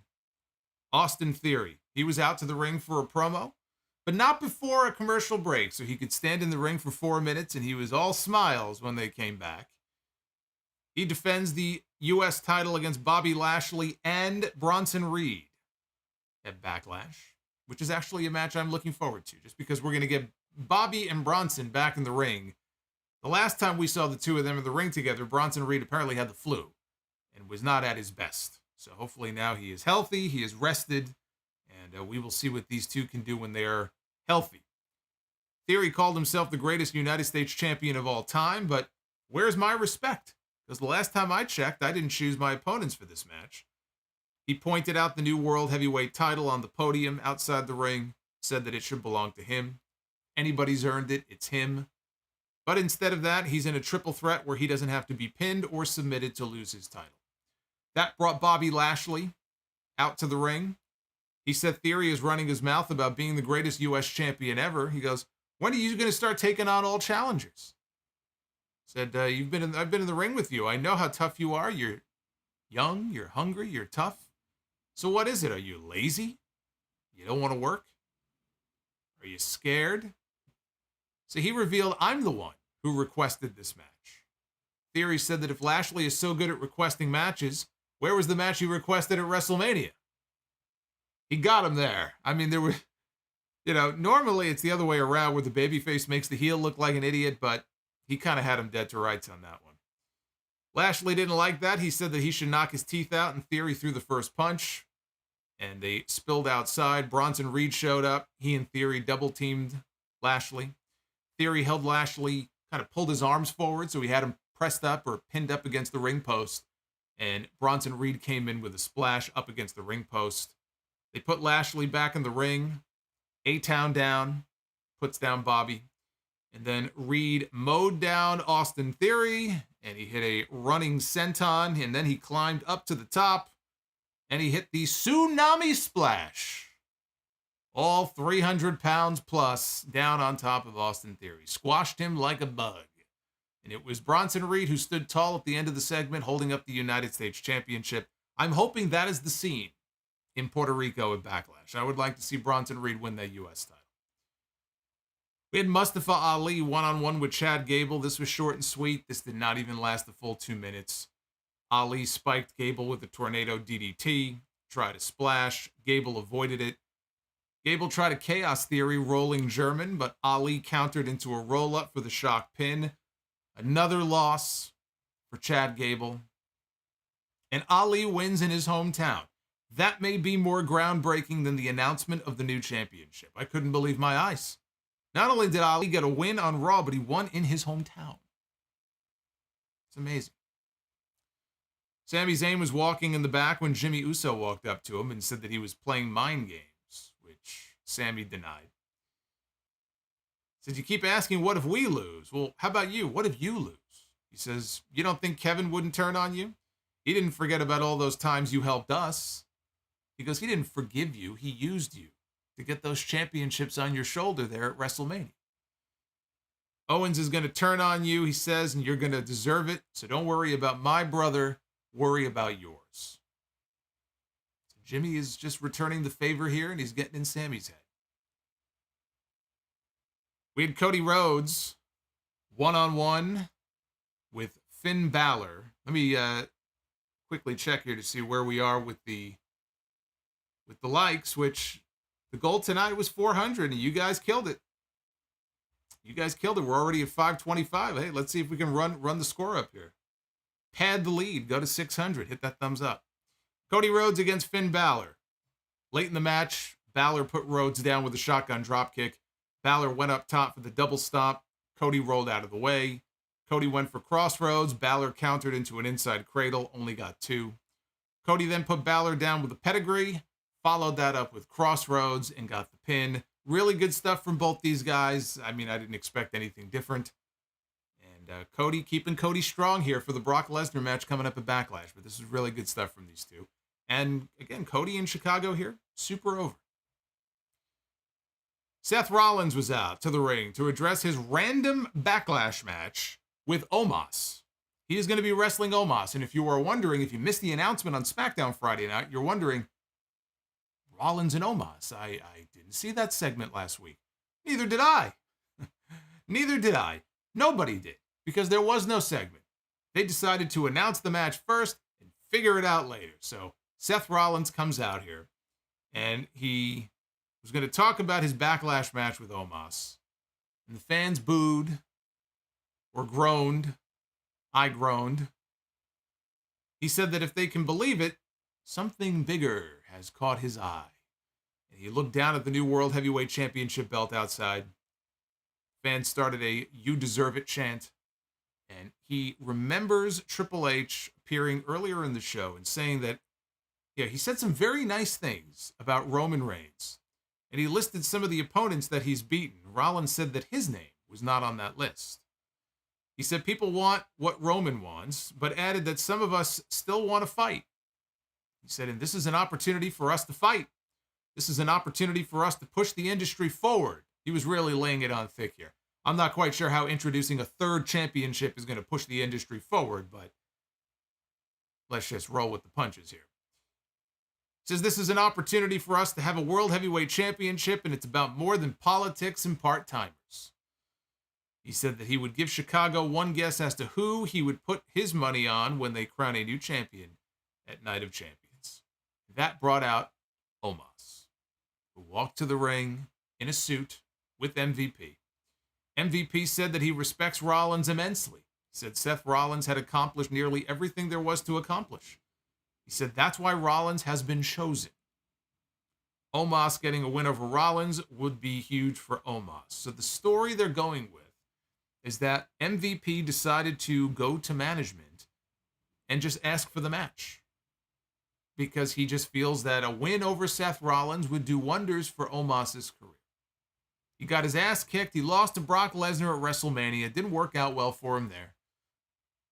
Austin Theory. He was out to the ring for a promo, but not before a commercial break, so he could stand in the ring for 4 minutes, and he was all smiles when they came back. He defends the U.S. title against Bobby Lashley and Bronson Reed at Backlash, which is actually a match I'm looking forward to, just because we're going to get Bobby and Bronson back in the ring. The last time we saw the two of them in the ring together, Bronson Reed apparently had the flu and was not at his best. So hopefully now he is healthy, he is rested, and we will see what these two can do when they're healthy. Theory called himself the greatest United States champion of all time, but where's my respect? Because the last time I checked, I didn't choose my opponents for this match. He pointed out the new World Heavyweight title on the podium outside the ring, said that it should belong to him. Anybody's earned it, it's him. But instead of that, he's in a triple threat where he doesn't have to be pinned or submitted to lose his title. That brought Bobby Lashley out to the ring. He said Theory is running his mouth about being the greatest U.S. champion ever. He goes, when are you going to start taking on all challengers? Said, I've been in the ring with you. I know how tough you are. You're young, you're hungry, you're tough. So what is it? Are you lazy? You don't want to work? Are you scared? So he revealed, I'm the one who requested this match. Theory said that if Lashley is so good at requesting matches, where was the match he requested at WrestleMania? He got him there. I mean, there were, normally it's the other way around where the babyface makes the heel look like an idiot, but he kind of had him dead to rights on that one. Lashley didn't like that. He said that he should knock his teeth out, and Theory threw the first punch, and they spilled outside. Bronson Reed showed up. He and Theory double-teamed Lashley. Theory held Lashley, kind of pulled his arms forward, so he had him pressed up or pinned up against the ring post, and Bronson Reed came in with a splash up against the ring post. They put Lashley back in the ring. A-Town down, puts down Bobby. And then Reed mowed down Austin Theory, and he hit a running senton, and then he climbed up to the top, and he hit the Tsunami Splash. All 300 pounds plus down on top of Austin Theory. Squashed him like a bug. And it was Bronson Reed who stood tall at the end of the segment, holding up the United States Championship. I'm hoping that is the scene in Puerto Rico at Backlash. I would like to see Bronson Reed win that U.S. title. We had Mustafa Ali one-on-one with Chad Gable. This was short and sweet. This did not even last the full 2 minutes. Ali spiked Gable with a tornado DDT, tried a splash. Gable avoided it. Gable tried a Chaos Theory rolling German, but Ali countered into a roll-up for the shock pin. Another loss for Chad Gable. And Ali wins in his hometown. That may be more groundbreaking than the announcement of the new championship. I couldn't believe my eyes. Not only did Ali get a win on Raw, but he won in his hometown. It's amazing. Sami Zayn was walking in the back when Jimmy Uso walked up to him and said that he was playing mind games, which Sami denied. He said, you keep asking, what if we lose? Well, how about you? What if you lose? He says, you don't think Kevin wouldn't turn on you? He didn't forget about all those times you helped us. He goes, he didn't forgive you. He used you to get those championships on your shoulder there at WrestleMania. Owens is going to turn on you, he says, and you're going to deserve it. So don't worry about my brother. Worry about yours. So Jimmy is just returning the favor here, and he's getting in Sammy's head. We had Cody Rhodes one-on-one with Finn Balor. Let me quickly check here to see where we are with the likes, which the goal tonight was 400, and you guys killed it. You guys killed it. We're already at 525. Hey, let's see if we can run the score up here. Pad the lead. Go to 600. Hit that thumbs up. Cody Rhodes against Finn Balor. Late in the match, Balor put Rhodes down with a shotgun dropkick. Balor went up top for the double stomp. Cody rolled out of the way. Cody went for crossroads. Balor countered into an inside cradle. Only got 2. Cody then put Balor down with a pedigree. Followed that up with crossroads and got the pin. Really good stuff from both these guys. I mean, I didn't expect anything different. And Cody, keeping Cody strong here for the Brock Lesnar match coming up at Backlash. But this is really good stuff from these two. And again, Cody in Chicago here, super over. Seth Rollins was out to the ring to address his random Backlash match with Omas. He is going to be wrestling Omas. And if you are wondering, if you missed the announcement on SmackDown Friday night, you're wondering, Rollins and Omas. I didn't see that segment last week. Neither did I. Neither did I. Nobody did, because there was no segment. They decided to announce the match first and figure it out later. So Seth Rollins comes out here, and he was going to talk about his Backlash match with Omas. And the fans booed or groaned. I groaned. He said that if they can believe it, something bigger has caught his eye. And he looked down at the new World Heavyweight Championship belt outside. Fans started a "You deserve it" chant. And he remembers Triple H appearing earlier in the show and saying that, yeah, he said some very nice things about Roman Reigns. And he listed some of the opponents that he's beaten. Rollins said that his name was not on that list. He said people want what Roman wants, but added that some of us still want to fight. He said, and this is an opportunity for us to fight. This is an opportunity for us to push the industry forward. He was really laying it on thick here. I'm not quite sure how introducing a third championship is going to push the industry forward, but let's just roll with the punches here. He says this is an opportunity for us to have a World Heavyweight Championship, and it's about more than politics and part-timers. He said that he would give Chicago one guess as to who he would put his money on when they crown a new champion at Night of Champions. That brought out Omas, who walked to the ring in a suit with MVP. MVP said that he respects Rollins immensely. He said Seth Rollins had accomplished nearly everything there was to accomplish. He said that's why Rollins has been chosen. Omas getting a win over Rollins would be huge for Omas. So the story they're going with is that MVP decided to go to management and just ask for the match, because he just feels that a win over Seth Rollins would do wonders for Omas's career. He got his ass kicked. He lost to Brock Lesnar at WrestleMania. It didn't work out well for him there.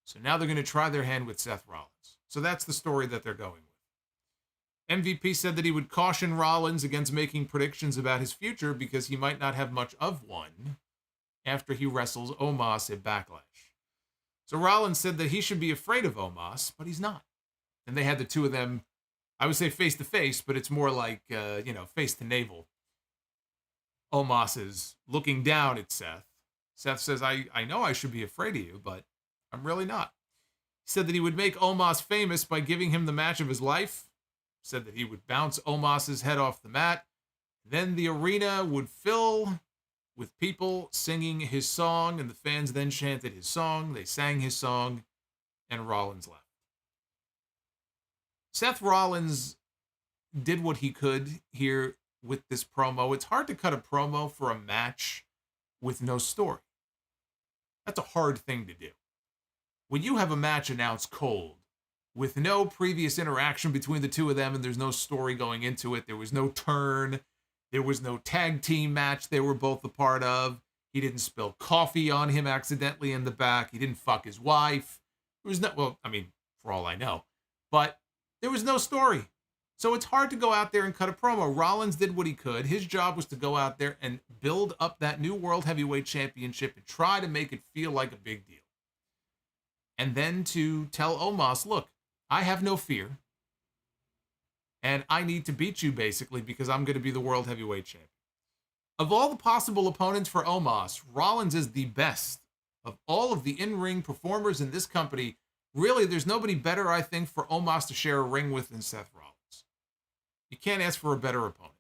So now they're going to try their hand with Seth Rollins. So that's the story that they're going with. MVP said that he would caution Rollins against making predictions about his future because he might not have much of one after he wrestles Omas at Backlash. So Rollins said that he should be afraid of Omas, but he's not. And they had the two of them, I would say face to face, but it's more like, face to navel. Omas is looking down at Seth. Seth says, I know I should be afraid of you, but I'm really not. He said that he would make Omas famous by giving him the match of his life. He said that he would bounce Omas's head off the mat. Then the arena would fill with people singing his song, and the fans then chanted his song. They sang his song, and Rollins left. Seth Rollins did what he could here with this promo. It's hard to cut a promo for a match with no story. That's a hard thing to do. When you have a match announced cold, with no previous interaction between the two of them, and there's no story going into it, there was no turn, there was no tag team match they were both a part of, he didn't spill coffee on him accidentally in the back, he didn't fuck his wife, there was no, for all I know, but there was no story. So it's hard to go out there and cut a promo. Rollins did what he could. His job was to go out there and build up that new World Heavyweight Championship and try to make it feel like a big deal. And then to tell Omas, look, I have no fear. And I need to beat you, basically, because I'm going to be the World Heavyweight Champion. Of all the possible opponents for Omas, Rollins is the best. Of all of the in-ring performers in this company, really, there's nobody better, I think, for Omas to share a ring with than Seth Rollins. You can't ask for a better opponent.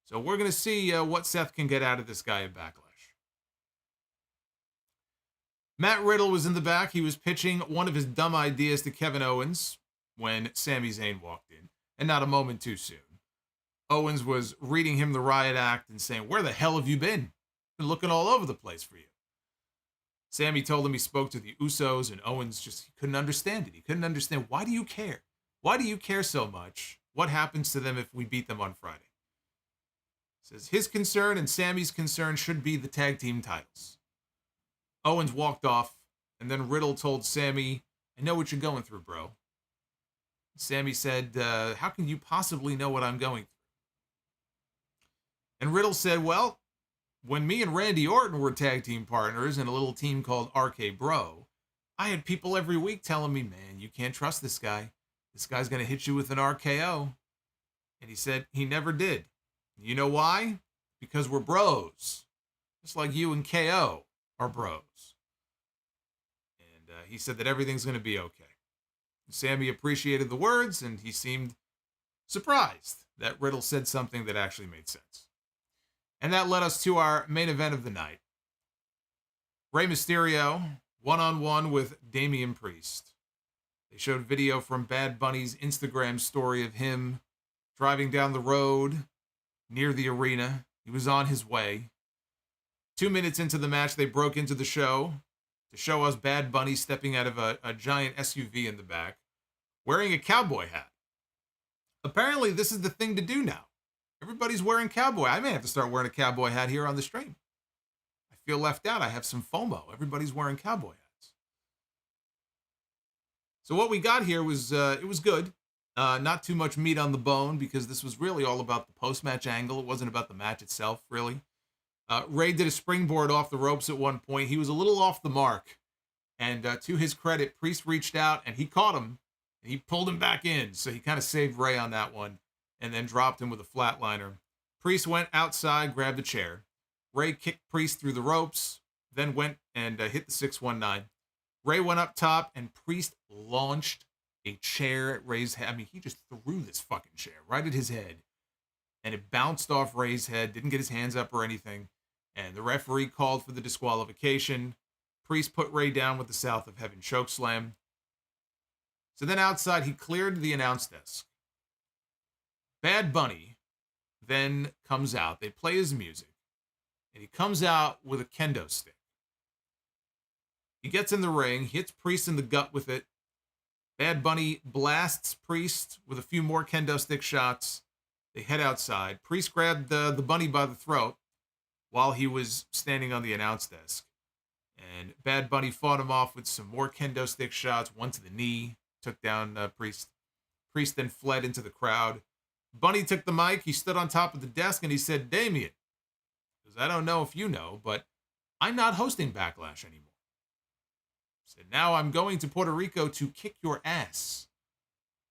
So we're going to see what Seth can get out of this guy at Backlash. Matt Riddle was in the back. He was pitching one of his dumb ideas to Kevin Owens when Sami Zayn walked in, and not a moment too soon. Owens was reading him the riot act and saying, "Where the hell have you been? Been looking all over the place for you." Sami told him he spoke to the Usos, and Owens he couldn't understand it. He couldn't understand, why do you care? Why do you care so much? What happens to them if we beat them on Friday? He says his concern and Sami's concern should be the tag team titles. Owens walked off, and then Riddle told Sami, "I know what you're going through, bro." Sami said, "How can you possibly know what I'm going through?" And Riddle said, "Well, when me and Randy Orton were tag team partners in a little team called RK Bro, I had people every week telling me, man, you can't trust this guy. This guy's going to hit you with an RKO." And he said he never did. You know why? Because we're bros. Just like you and KO are bros. And he said that everything's going to be okay. Sami appreciated the words, and he seemed surprised that Riddle said something that actually made sense. And that led us to our main event of the night. Rey Mysterio, one-on-one with Damien Priest. They showed video from Bad Bunny's Instagram story of him driving down the road near the arena. He was on his way. 2 minutes into the match, they broke into the show. to show us Bad Bunny stepping out of a giant SUV in the back, wearing a cowboy hat. Apparently, this is the thing to do now. Everybody's wearing cowboy. I may have to start wearing a cowboy hat here on the stream. I feel left out. I have some FOMO. Everybody's wearing cowboy hats. So what we got here was, it was good. Not too much meat on the bone because this was really all about the post-match angle. It wasn't about the match itself, really. Ray did a springboard off the ropes at one point. He was a little off the mark. And to his credit, Priest reached out and he caught him. And he pulled him back in. So he kind of saved Ray on that one. And then dropped him with a flatliner. Priest went outside, grabbed a chair. Ray kicked Priest through the ropes. Then went and hit the 619. Ray went up top and Priest launched a chair at Ray's head. I mean, he just threw this fucking chair right at his head. And it bounced off Ray's head. Didn't get his hands up or anything. And the referee called for the disqualification. Priest put Ray down with the South of Heaven chokeslam. So then outside, he cleared the announce desk. Bad Bunny then comes out. They play his music. And he comes out with a kendo stick. He gets in the ring, hits Priest in the gut with it. Bad Bunny blasts Priest with a few more kendo stick shots. They head outside. Priest grabbed the bunny by the throat while he was standing on the announce desk. And Bad Bunny fought him off with some more kendo stick shots, one to the knee, took down Priest. Priest then fled into the crowd. Bunny took the mic, he stood on top of the desk, and he said, Damien, because I don't know if you know, but I'm not hosting Backlash anymore. He said, now I'm going to Puerto Rico to kick your ass.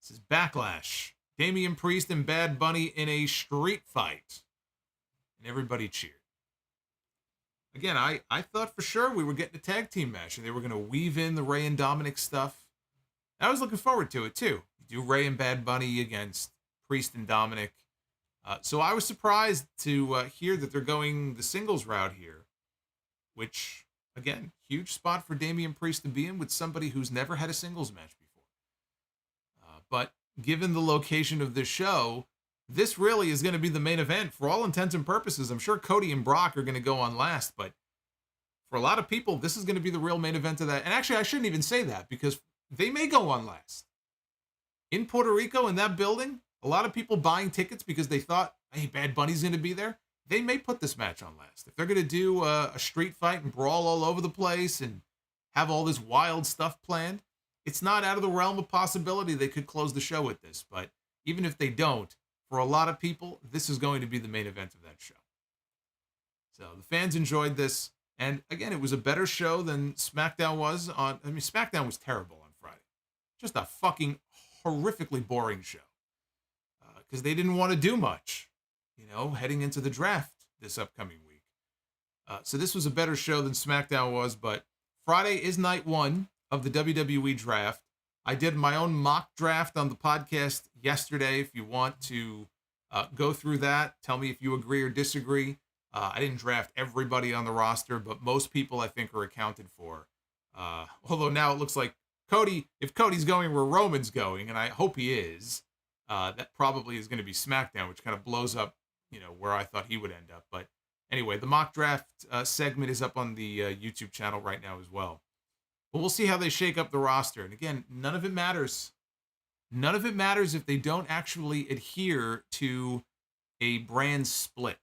This is Backlash. Damien Priest and Bad Bunny in a street fight. And everybody cheered. Again, I thought for sure we were getting a tag team match and they were going to weave in the Ray and Dominic stuff. I was looking forward to it too. You do Ray and Bad Bunny against Priest and Dominic. So I was surprised to hear that they're going the singles route here, which, again, huge spot for Damien Priest to be in with somebody who's never had a singles match before. But given the location of this show, this really is going to be the main event for all intents and purposes. I'm sure Cody and Brock are going to go on last, but for a lot of people, this is going to be the real main event of that. And actually, I shouldn't even say that because they may go on last. In Puerto Rico, in that building, a lot of people buying tickets because they thought, hey, Bad Bunny's going to be there. They may put this match on last. If they're going to do a street fight and brawl all over the place and have all this wild stuff planned, it's not out of the realm of possibility they could close the show with this. But even if they don't, for a lot of people, this is going to be the main event of that show. So the fans enjoyed this. And again, it was a better show than SmackDown was on. I mean, SmackDown was terrible on Friday. Just a fucking horrifically boring show. Because they didn't want to do much, heading into the draft this upcoming week. So this was a better show than SmackDown was, but Friday is night one of the WWE Draft. I did my own mock draft on the podcast yesterday. If you want to go through that, tell me if you agree or disagree. I didn't draft everybody on the roster, but most people I think are accounted for. Although now it looks like if Cody's going where Roman's going, and I hope he is, that probably is going to be SmackDown, which kind of blows up, where I thought he would end up. But anyway, the mock draft segment is up on the YouTube channel right now as well. But we'll see how they shake up the roster. And again, none of it matters. None of it matters if they don't actually adhere to a brand split.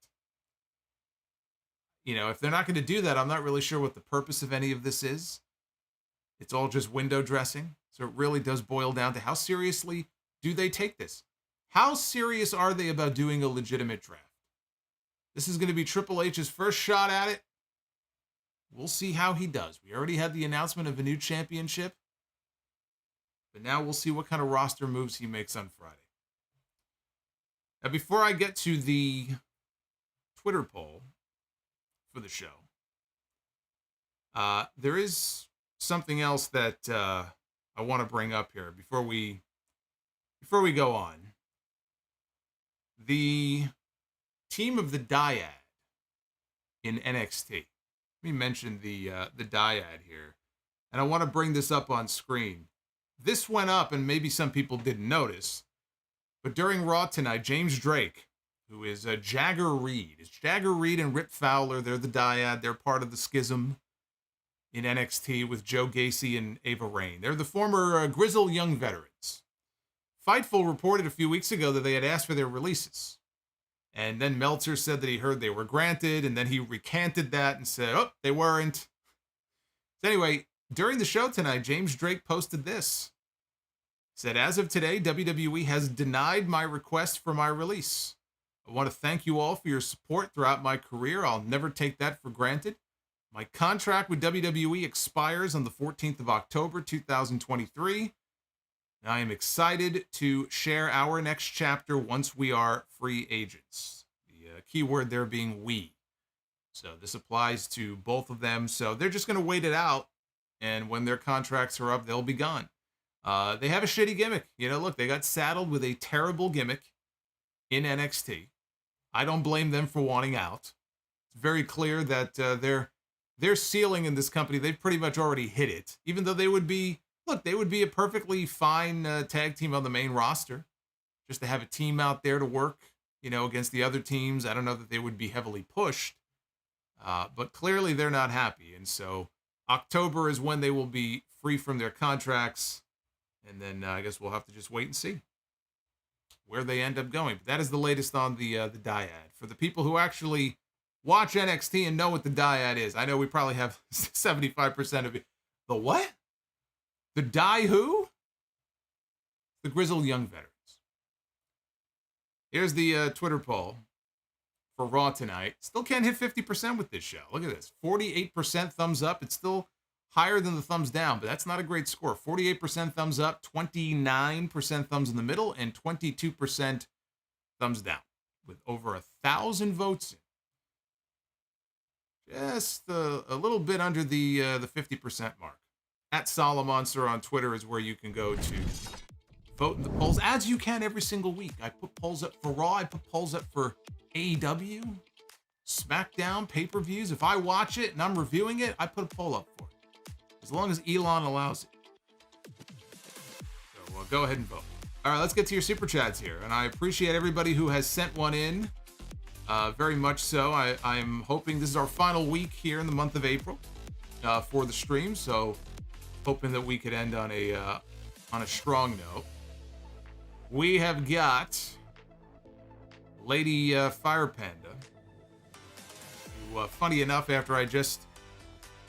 If they're not going to do that, I'm not really sure what the purpose of any of this is. It's all just window dressing. So it really does boil down to how seriously do they take this? How serious are they about doing a legitimate draft? This is going to be Triple H's first shot at it. We'll see how he does. We already had the announcement of a new championship. But now we'll see what kind of roster moves he makes on Friday. Now, before I get to the Twitter poll for the show, there is something else that I want to bring up here before we go on. The team of the Dyad in NXT. Let me mention the Dyad here. And I want to bring this up on screen. This went up, and maybe some people didn't notice, but during Raw tonight, James Drake, who is Jagger Reed. It's Jagger Reed and Rip Fowler. They're the Dyad. They're part of the Schism. in NXT with Joe Gacy and Ava Raine. They're the former grizzled young veterans. Fightful reported a few weeks ago that they had asked for their releases. And then Meltzer said that he heard they were granted, and then he recanted that and said, oh, they weren't. So anyway, during the show tonight, James Drake posted this. He said, as of today, WWE has denied my request for my release. I want to thank you all for your support throughout my career. I'll never take that for granted. My contract with WWE expires on the 14th of October, 2023. And I am excited to share our next chapter once we are free agents. The key word there being we. So this applies to both of them. So they're just going to wait it out. And when their contracts are up, they'll be gone. They have a shitty gimmick. You know, look, they got saddled with a terrible gimmick in NXT. I don't blame them for wanting out. It's very clear that their ceiling in this company, they've pretty much already hit it. Even though they would be, look, they would be a perfectly fine tag team on the main roster. Just to have a team out there to work, you know, against the other teams. I don't know that they would be heavily pushed. But clearly they're not happy. And so October is when they will be free from their contracts. And then I guess we'll have to just wait and see where they end up going. But that is the latest on the dyad. For the people who actually watch NXT and know what the dyad is, I know we probably have 75% of it. The what? The die who? The grizzled young veterans. Here's the Twitter poll for Raw tonight. Still can't hit 50% with this show. Look at this. 48% thumbs up. It's still higher than the thumbs down, but that's not a great score. 48% thumbs up, 29% thumbs in the middle, and 22% thumbs down, with over 1,000 votes in. Just a little bit under the 50% mark. At Solomonster on Twitter is where you can go to vote in the polls, as you can every single week. I put polls up for Raw. I put polls up for AEW, SmackDown, pay-per-views. If I watch it and I'm reviewing it, I put a poll up for it. As long as Elon allows it. So go ahead and vote. All right, let's get to your super chats here. And I appreciate everybody who has sent one in. Very much so. I'm hoping this is our final week here in the month of April for the stream. So hoping that we could end on a strong note. We have got Lady Fire Panda, who, funny enough, after I just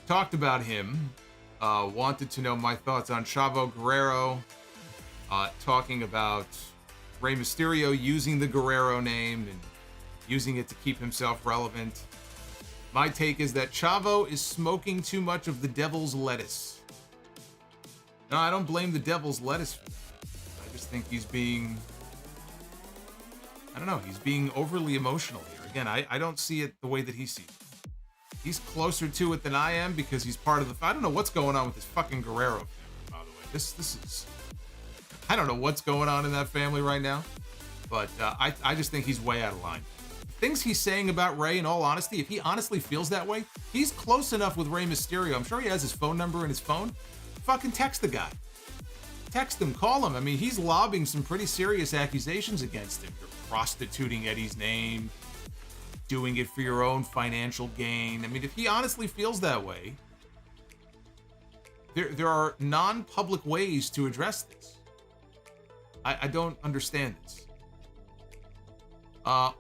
talked about him, wanted to know my thoughts on Chavo Guerrero, talking about Rey Mysterio using the Guerrero name and using it to keep himself relevant. My take is that Chavo is smoking too much of the devil's lettuce. No, I don't blame the devil's lettuce for that. I just think he's being, I don't know, he's being overly emotional here. Again, I don't see it the way that he sees it. He's closer to it than I am because he's part of the... I don't know what's going on with this fucking Guerrero family, by the way. This is... I don't know what's going on in that family right now, but I just think he's way out of line. Things he's saying about Rey, in all honesty, if he honestly feels that way, he's close enough with Rey Mysterio. I'm sure he has his phone number in his phone. Fucking text the guy. Text him, call him. I mean, he's lobbing some pretty serious accusations against him. You're prostituting Eddie's name, doing it for your own financial gain. I mean, if he honestly feels that way, there are non-public ways to address this. I don't understand this.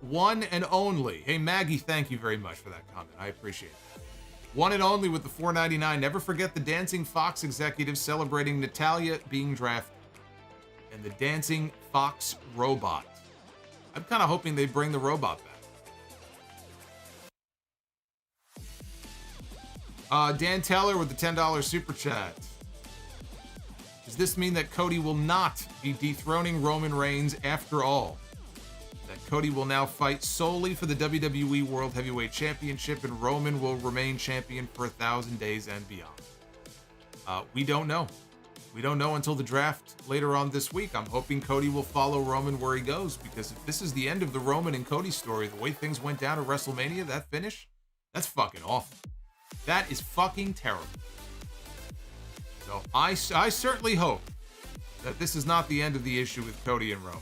One and only. Hey, Maggie, thank you very much for that comment. I appreciate it. One and only with the $4.99. Never forget the Dancing Fox executives celebrating Natalya being drafted. And the Dancing Fox robot. I'm kind of hoping they bring the robot back. Dan Teller with the $10 super chat. Does this mean that Cody will not be dethroning Roman Reigns after all? That Cody will now fight solely for the WWE World Heavyweight Championship and Roman will remain champion for 1,000 days and beyond? We don't know. We don't know until the draft later on this week. I'm hoping Cody will follow Roman where he goes, because if this is the end of the Roman and Cody story, the way things went down at WrestleMania, that finish, that's fucking awful. That is fucking terrible. So I certainly hope that this is not the end of the issue with Cody and Roman.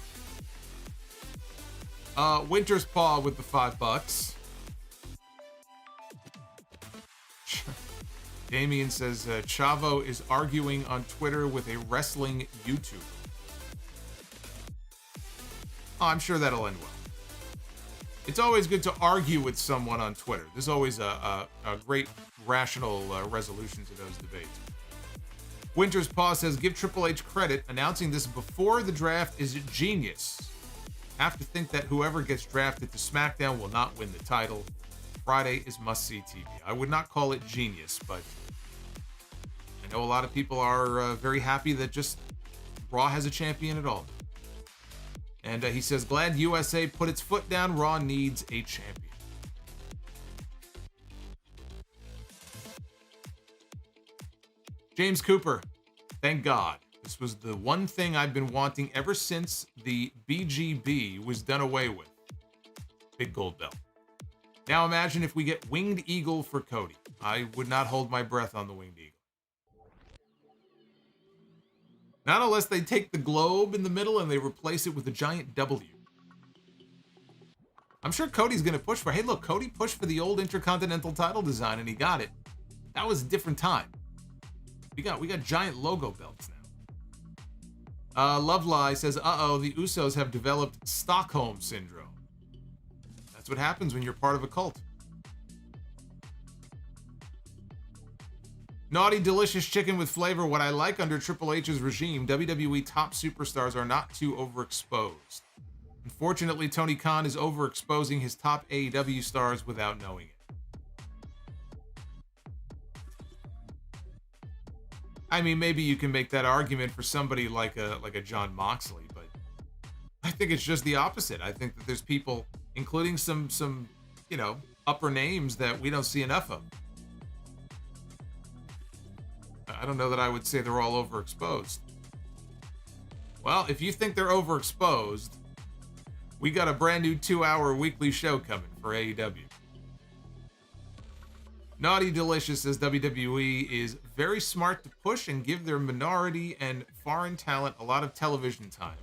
Winter's Paw with the $5. Damien says Chavo is arguing on Twitter with a wrestling YouTuber. Oh, I'm sure that'll end well. It's always good to argue with someone on Twitter. There's always a great rational resolution to those debates. Winter's Paw says, give Triple H credit. Announcing this before the draft is genius. Have to think that whoever gets drafted to SmackDown will not win the title. Friday is must-see TV. I would not call it genius, but I know a lot of people are very happy that just Raw has a champion at all. And he says, glad USA put its foot down. Raw needs a champion. James Cooper, thank God. This was the one thing I've been wanting ever since the BGB was done away with. Big gold belt. Now imagine if we get Winged Eagle for Cody. I would not hold my breath on the Winged Eagle. Not unless they take the globe in the middle and they replace it with a giant W. I'm sure Cody's going to push for... Hey, look, Cody pushed for the old Intercontinental title design and he got it. That was a different time. We got giant logo belts now. Lovelie says, uh-oh, the Usos have developed Stockholm Syndrome. That's what happens when you're part of a cult. Naughty, delicious chicken with flavor. What I like under Triple H's regime, WWE top superstars are not too overexposed. Unfortunately, Tony Khan is overexposing his top AEW stars without knowing it. I mean, maybe you can make that argument for somebody like a Jon Moxley, but I think it's just the opposite. I think that there's people, including some upper names that we don't see enough of. I don't know that I would say they're all overexposed. Well, if you think they're overexposed, we got a brand new 2-hour weekly show coming for AEW. Naughty Delicious says WWE is very smart to push and give their minority and foreign talent a lot of television time.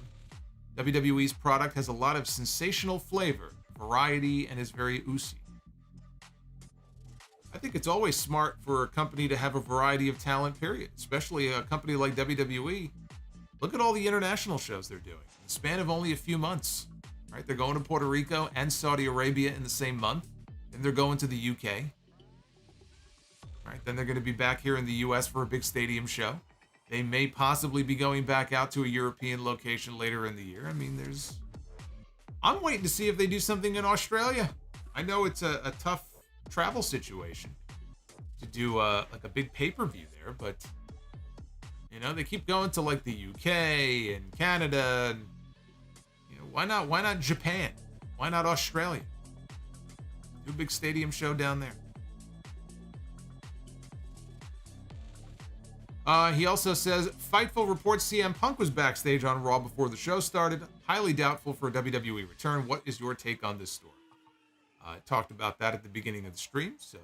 WWE's product has a lot of sensational flavor, variety, and is very oozy. I think it's always smart for a company to have a variety of talent, period. Especially a company like WWE. Look at all the international shows they're doing. In the span of only a few months. Right? They're going to Puerto Rico and Saudi Arabia in the same month. Then they're going to the UK. Right? Then they're going to be back here in the US for a big stadium show. They may possibly be going back out to a European location later in the year. I mean, I'm waiting to see if they do something in Australia. I know it's a tough travel situation to do like a big pay-per-view there, but they keep going to like the UK and Canada, and why not Japan? Why not Australia? Do a big stadium show down there. He also says, Fightful reports CM Punk was backstage on Raw before the show started. Highly doubtful for a WWE return. What is your take on this story? I talked about that at the beginning of the stream, so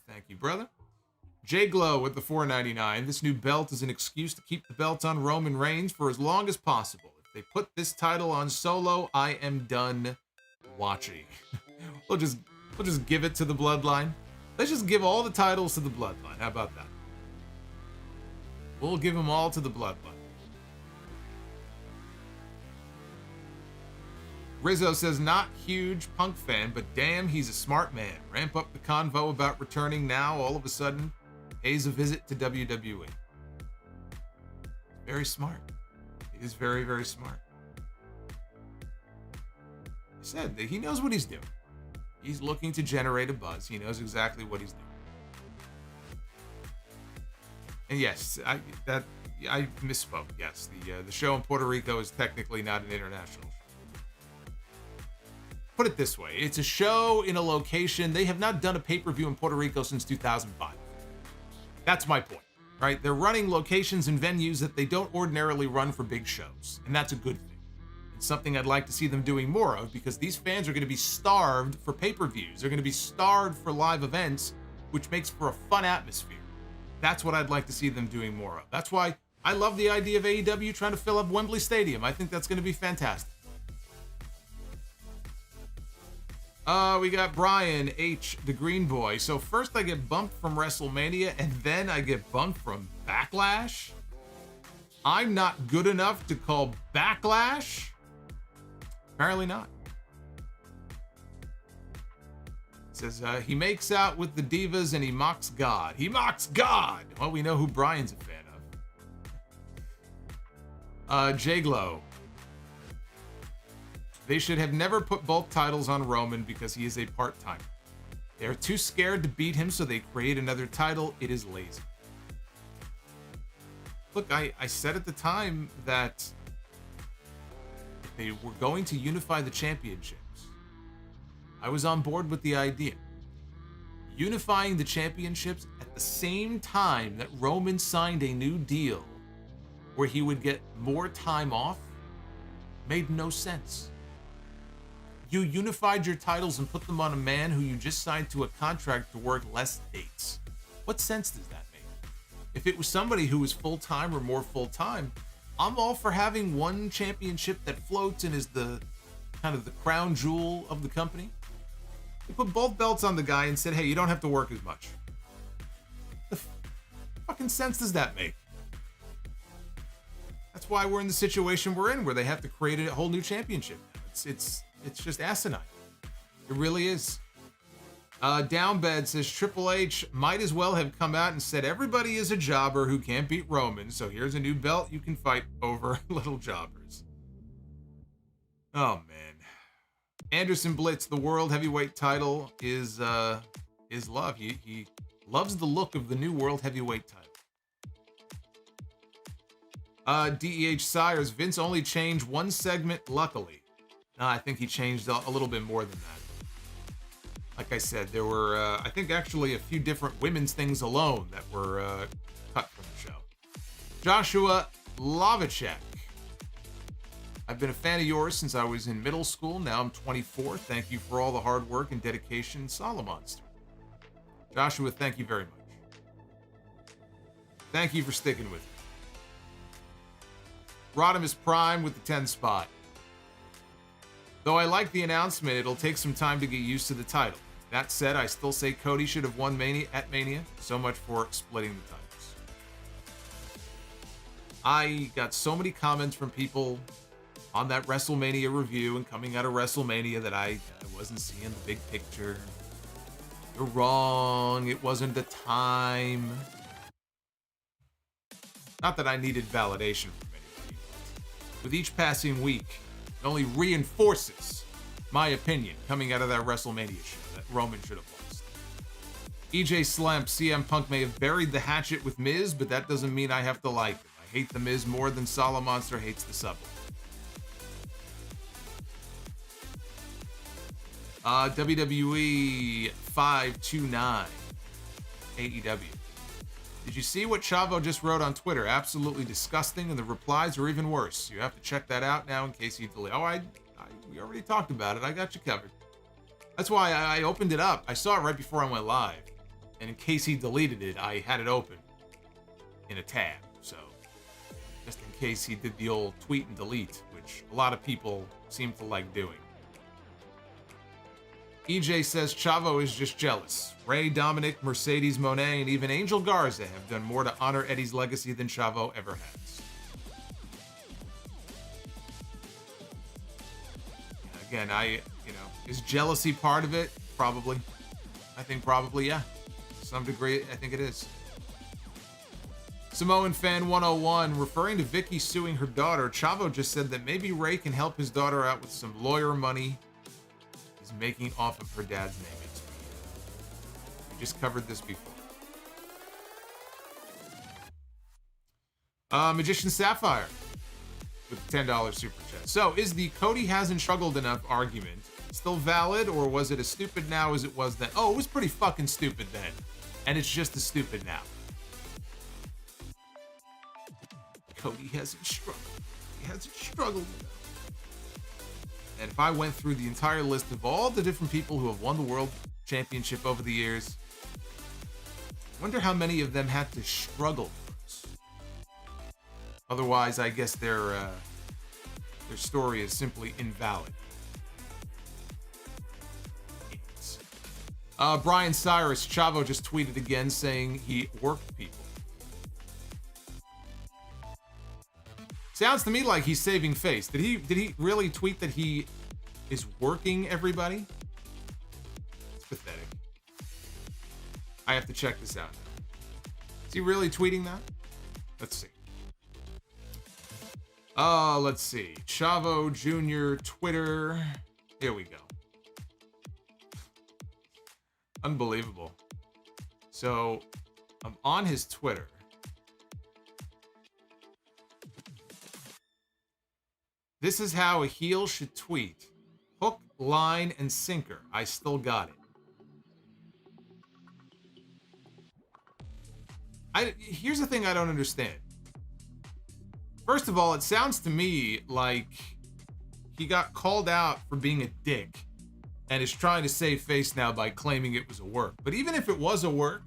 thank you, brother. J Glow with the $4.99. This new belt is an excuse to keep the belt on Roman Reigns for as long as possible. If they put this title on Solo, I am done watching. We'll just give it to the Bloodline. Let's just give all the titles to the Bloodline. How about that? We'll give them all to the Bloodline. Rizzo says, not huge Punk fan, but damn, he's a smart man. Ramp up the convo about returning now. All of a sudden, pays a visit to WWE. Very smart. He is very, very smart. I said that he knows what he's doing. He's looking to generate a buzz. He knows exactly what he's doing. And yes, I misspoke. Yes, the show in Puerto Rico is technically not an international show. Put it this way, it's a show in a location. They have not done a pay-per-view in Puerto Rico since 2005. That's my point, right? They're running locations and venues that they don't ordinarily run for big shows, and that's a good thing. It's something I'd like to see them doing more of, because these fans are going to be starved for pay-per-views. They're going to be starved for live events, which makes for a fun atmosphere. That's what I'd like to see them doing more of. That's why I love the idea of AEW trying to fill up Wembley Stadium. I think that's going to be fantastic. We got Brian H, the Green Boy. So first I get bumped from WrestleMania, and then I get bumped from Backlash. I'm not good enough to call Backlash? Apparently not. It says, he makes out with the divas and he mocks God. He mocks God! Well, we know who Brian's a fan of. J-Glow. They should have never put both titles on Roman because he is a part-timer. They are too scared to beat him, so they create another title. It is lazy. Look, I said at the time that if they were going to unify the championships, I was on board with the idea. Unifying the championships at the same time that Roman signed a new deal where he would get more time off made no sense. You unified your titles and put them on a man who you just signed to a contract to work less dates. What sense does that make? If it was somebody who was full-time or more full-time, I'm all for having one championship that floats and is the kind of the crown jewel of the company. You put both belts on the guy and said, hey, you don't have to work as much. The fucking sense does that make? That's why we're in the situation we're in, where they have to create a whole new championship. It's just asinine. It really is. Downbed says Triple H might as well have come out and said everybody is a jobber who can't beat Roman, so here's a new belt you can fight over, little jobbers. Oh man. Anderson Blitz, the world heavyweight title is love. He loves the look of the new world heavyweight title. DEH Sires, Vince only changed one segment, luckily. No, I think he changed a little bit more than that. Like I said, there were, I think actually a few different women's things alone that were cut from the show. Joshua Lavacek. I've been a fan of yours since I was in middle school. Now I'm 24. Thank you for all the hard work and dedication, Solomonster. Joshua, thank you very much. Thank you for sticking with me. Rodimus Prime with the 10 spot. Though I like the announcement, it'll take some time to get used to the title. That said, I still say Cody should have won Mania at Mania. So much for splitting the titles. I got so many comments from people on that WrestleMania review and coming out of WrestleMania that I wasn't seeing the big picture. You're wrong. It wasn't the time. Not that I needed validation from anybody. With each passing week, it only reinforces my opinion coming out of that WrestleMania show that Roman should have lost. EJ Slamp, CM Punk may have buried the hatchet with Miz, but that doesn't mean I have to like him. I hate the Miz more than Solomonster hates the Subway. WWE 529 AEW. Did you see what Chavo just wrote on Twitter? Absolutely disgusting, and the replies are even worse. You have to check that out now in case you delete. Oh, we already talked about it. I got you covered. That's why I opened it up. I saw it right before I went live, and in case he deleted it, I had it open in a tab. So, just in case he did the old tweet and delete, which a lot of people seem to like doing. EJ says Chavo is just jealous. Ray, Dominic, Mercedes Moné, and even Angel Garza have done more to honor Eddie's legacy than Chavo ever has. Again, is jealousy part of it? Probably. I think probably, yeah. To some degree, I think it is. Samoan Fan 101, referring to Vicky suing her daughter, Chavo just said that maybe Ray can help his daughter out with some lawyer money he's making off of her dad's name. We just covered this before. Magician Sapphire with $10 super chat. So, is the Cody hasn't struggled enough argument still valid, or was it as stupid now as it was then? Oh, it was pretty fucking stupid then, and it's just as stupid now. Cody hasn't struggled. He hasn't struggled enough. And if I went through the entire list of all the different people who have won the World Championship over the years, I wonder how many of them had to struggle first. Otherwise, I guess their story is simply invalid. Brian Cyrus, Chavo just tweeted again saying he worked people. Sounds to me like he's saving face. Did he really tweet that he is working everybody? It's pathetic. I have to check this out now. Is he really tweeting that? Let's see. Let's see. Chavo Jr. Twitter. Here we go. Unbelievable. So, I'm on his Twitter. This is how a heel should tweet. Hook, line, and sinker. I still got it. Here's the thing I don't understand. First of all, it sounds to me like he got called out for being a dick and is trying to save face now by claiming it was a work. But even if it was a work,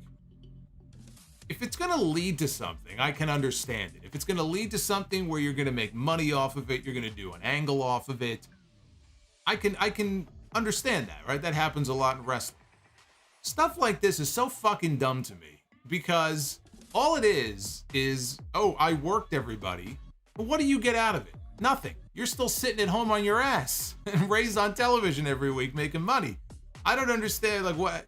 if it's going to lead to something, I can understand it. If it's going to lead to something where you're going to make money off of it, you're going to do an angle off of it, I can understand that, right? That happens a lot in wrestling. Stuff like this is so fucking dumb to me because all it is, oh, I worked everybody. But what do you get out of it? Nothing. You're still sitting at home on your ass and raised on television every week making money. I don't understand, like, what?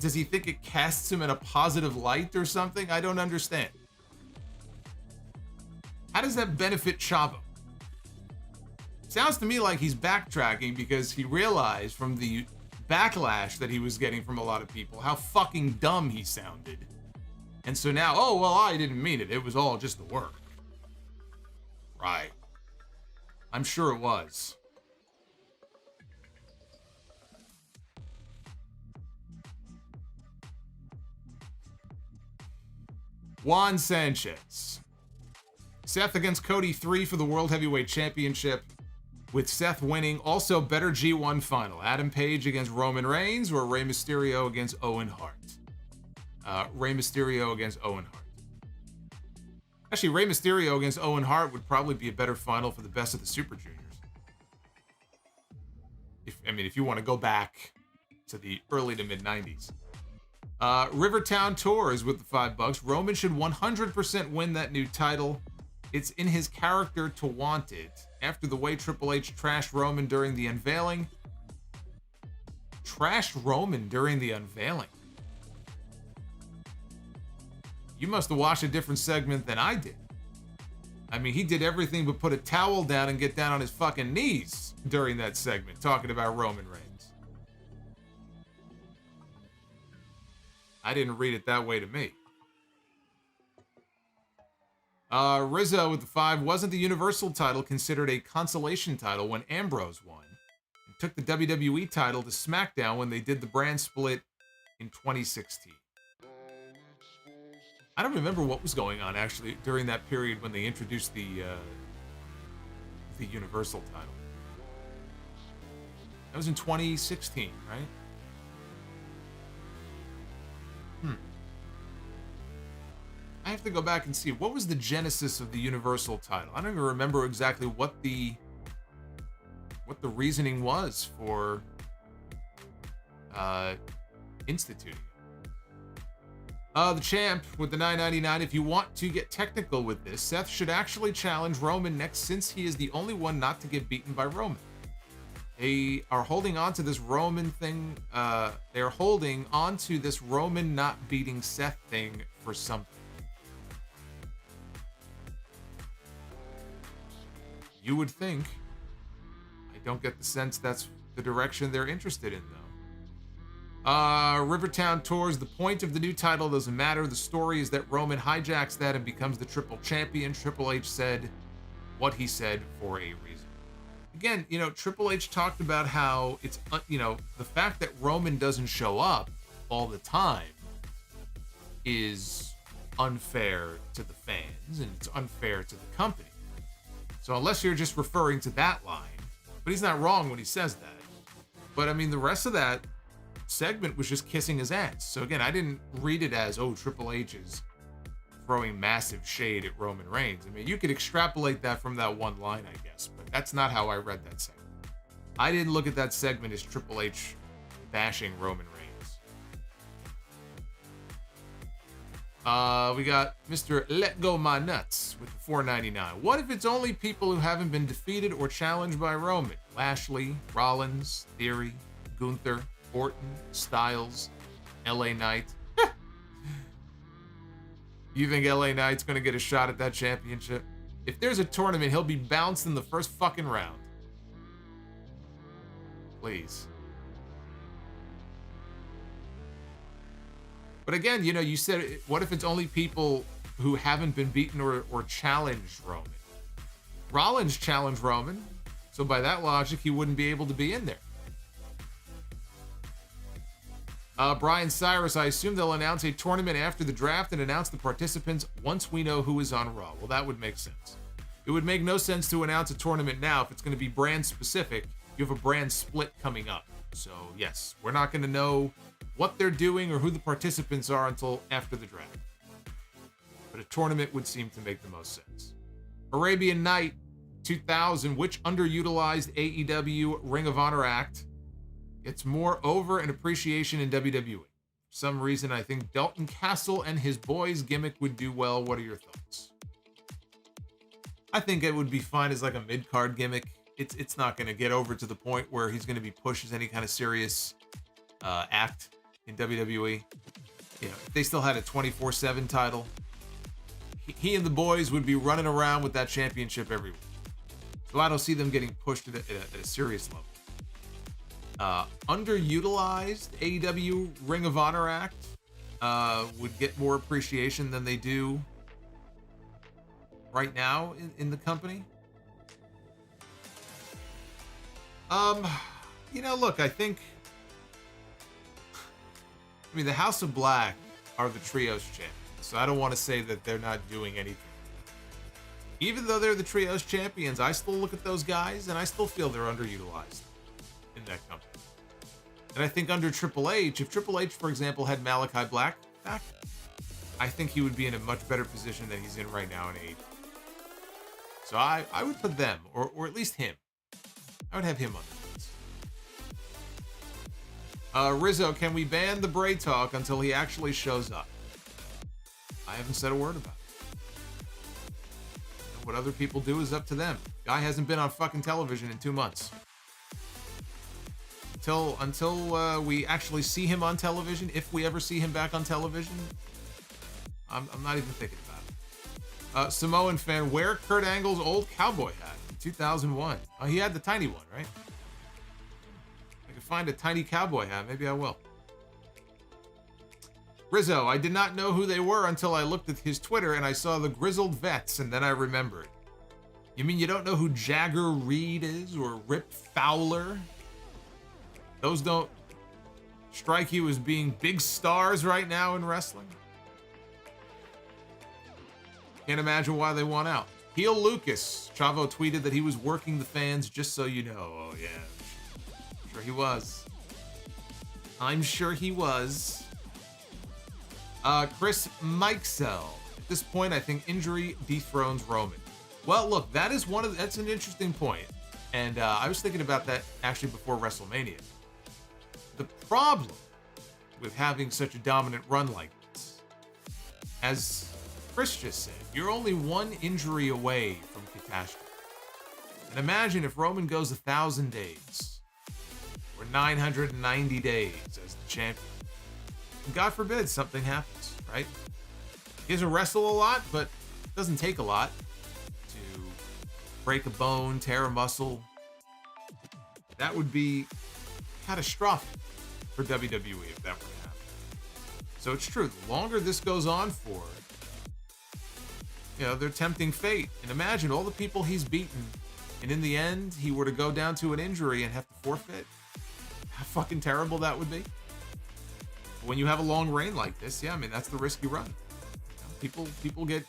Does he think it casts him in a positive light or something? I don't understand. How does that benefit Chavo? Sounds to me like he's backtracking because he realized from the backlash that he was getting from a lot of people how fucking dumb he sounded. And so now, oh, well, I didn't mean it. It was all just the work. Right. I'm sure it was. Juan Sanchez. Seth against Cody 3 for the World Heavyweight Championship, with Seth winning. Also, better G1 final. Adam Page against Roman Reigns or Rey Mysterio against Owen Hart? Rey Mysterio against Owen Hart. Actually, Rey Mysterio against Owen Hart would probably be a better final for the best of the Super Juniors. If you want to go back to the early to mid 90s. Rivertown Tours with the $5. Roman should 100% win that new title. It's in his character to want it. After the way Triple H trashed Roman during the unveiling. Trashed Roman during the unveiling. You must have watched a different segment than I did. I mean, he did everything but put a towel down and get down on his fucking knees during that segment, talking about Roman Reigns. I didn't read it that way to me. Rizzo with the 5. Wasn't the Universal title considered a consolation title when Ambrose won? And took the WWE title to SmackDown when they did the brand split in 2016. I don't remember what was going on actually during that period when they introduced the Universal title. That was in 2016, right? I have to go back and see what was the genesis of the Universal title. I don't even remember exactly what the reasoning was for instituting it. The champ with the $9.99. If you want to get technical with this, Seth should actually challenge Roman next since he is the only one not to get beaten by Roman. They are holding on to this Roman thing. They are holding on to this Roman not beating Seth thing for something. You would think. I don't get the sense that's the direction they're interested in, though. Rivertown Tours. The point of the new title doesn't matter. The story is that Roman hijacks that and becomes the triple champion. Triple H said what he said for a reason. Again, Triple H talked about how it's, the fact that Roman doesn't show up all the time is unfair to the fans and it's unfair to the company. So unless you're just referring to that line, but he's not wrong when he says that. But I mean, the rest of that segment was just kissing his ass. So again, I didn't read it as, oh, Triple H is throwing massive shade at Roman Reigns. I mean, you could extrapolate that from that one line, I guess, but that's not how I read that segment. I didn't look at that segment as Triple H bashing Roman Reigns. We got Mr. Let Go My Nuts with the $4.99. What if it's only people who haven't been defeated or challenged by Roman? Lashley, Rollins, Theory, Gunther, Orton, Styles, LA Knight. You think LA Knight's going to get a shot at that championship? If there's a tournament, he'll be bounced in the first fucking round. Please. But again, you know, you said, what if it's only people who haven't been beaten or challenged Roman? Rollins challenged Roman, so by that logic, he wouldn't be able to be in there. Brian Cyrus, I assume they'll announce a tournament after the draft and announce the participants once we know who is on Raw. Well, that would make sense. It would make no sense to announce a tournament now if it's going to be brand specific. You have a brand split coming up. So, yes, we're not going to know what they're doing or who the participants are until after the draft. But a tournament would seem to make the most sense. Arabian Night 2000, which underutilized AEW Ring of Honor act gets more over and appreciation in WWE? For some reason, I think Dalton Castle and his boys gimmick would do well. What are your thoughts? I think it would be fine as like a mid-card gimmick. It's not going to get over to the point where he's going to be pushed as any kind of serious act in WWE. You know, if they still had a 24/7 title, he and the boys would be running around with that championship every week. So I don't see them getting pushed at a serious level. Underutilized AEW Ring of Honor act would get more appreciation than they do right now in the company. You know, look, I mean, the House of Black are the Trios champions, so I don't want to say that they're not doing anything. Even though they're the Trios champions, I still look at those guys and I still feel they're underutilized in that company. And I think under Triple H, if Triple H, for example, had Malachi Black back, I think he would be in a much better position than he's in right now in AEW. So I would put them, or at least him. I would have him on the list. Rizzo, can we ban the Bray talk until he actually shows up? I haven't said a word about it. What other people do is up to them. Guy hasn't been on fucking television in 2 months. Until we actually see him on television, if we ever see him back on television, I'm not even thinking about it. Samoan fan, wear Kurt Angle's old cowboy hat in 2001. Oh, he had the tiny one, right? I can find a tiny cowboy hat. Maybe I will. Rizzo, I did not know who they were until I looked at his Twitter and I saw the grizzled vets, and then I remembered. You mean you don't know who Jagger Reed is or Rip Fowler? Those don't strike you as being big stars right now in wrestling? Can't imagine why they want out. Heel Lucas. Chavo tweeted that he was working the fans, just so you know. Oh, yeah. I'm sure he was. I'm sure he was. Chris Mikesell. At this point, I think injury dethrones Roman. Well, look, that's an interesting point. And I was thinking about that actually before WrestleMania. The problem with having such a dominant run like this, as Chris just said, you're only one injury away from catastrophe. And imagine if Roman goes 1,000 days, or 990 days as the champion. And God forbid something happens, right? He doesn't wrestle a lot, but it doesn't take a lot to break a bone, tear a muscle. That would be catastrophic for WWE if that were to happen. So it's true, the longer this goes on for, you know, they're tempting fate. And imagine all the people he's beaten, and in the end, he were to go down to an injury and have to forfeit. How fucking terrible that would be. When you have a long reign like this, yeah, I mean, that's the risk you run. You know, people get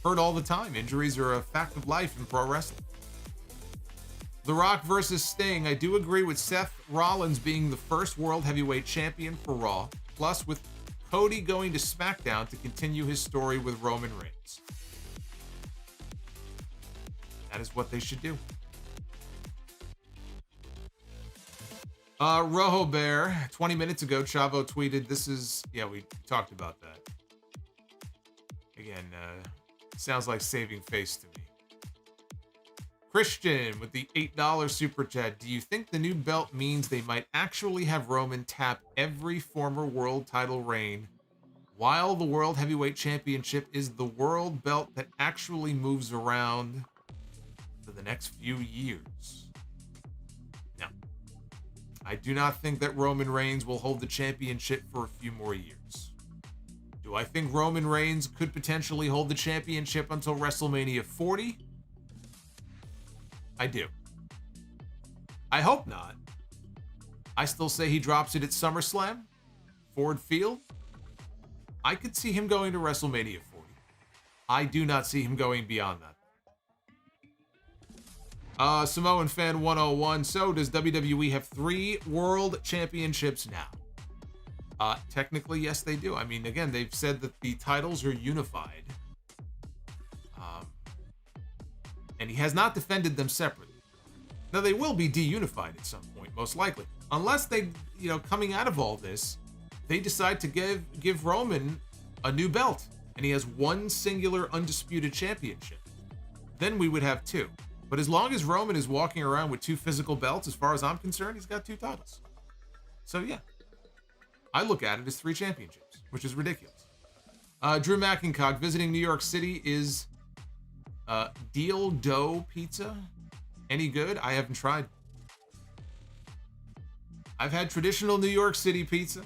hurt all the time. Injuries are a fact of life in pro wrestling. The Rock versus Sting. I do agree with Seth Rollins being the first World Heavyweight Champion for Raw, plus with Cody going to SmackDown to continue his story with Roman Reigns. That is what they should do. Rojo Bear, 20 minutes ago, Chavo tweeted, we talked about that. Again, sounds like saving face to me. Christian with the $8 super chat. Do you think the new belt means they might actually have Roman tap every former world title reign, while the World Heavyweight Championship is the world belt that actually moves around for the next few years? No. I do not think that Roman Reigns will hold the championship for a few more years. Do I think Roman Reigns could potentially hold the championship until WrestleMania 40? I do. I hope not. I still say he drops it at SummerSlam, Ford Field. I could see him going to WrestleMania 40. I do not see him going beyond that. Samoan Fan 101. So does WWE have 3 world championships now? Technically, yes, they do. I mean, again, they've said that the titles are unified. And he has not defended them separately. Now, they will be de-unified at some point, most likely. Unless they, coming out of all this, they decide to give Roman a new belt, and he has one singular undisputed championship. Then we would have 2. But as long as Roman is walking around with 2 physical belts, as far as I'm concerned, he's got 2 titles. So, yeah. I look at it as 3 championships, which is ridiculous. Drew McIncock visiting New York City is... Deal Dough Pizza. Any good? I haven't tried. I've had traditional New York City pizza.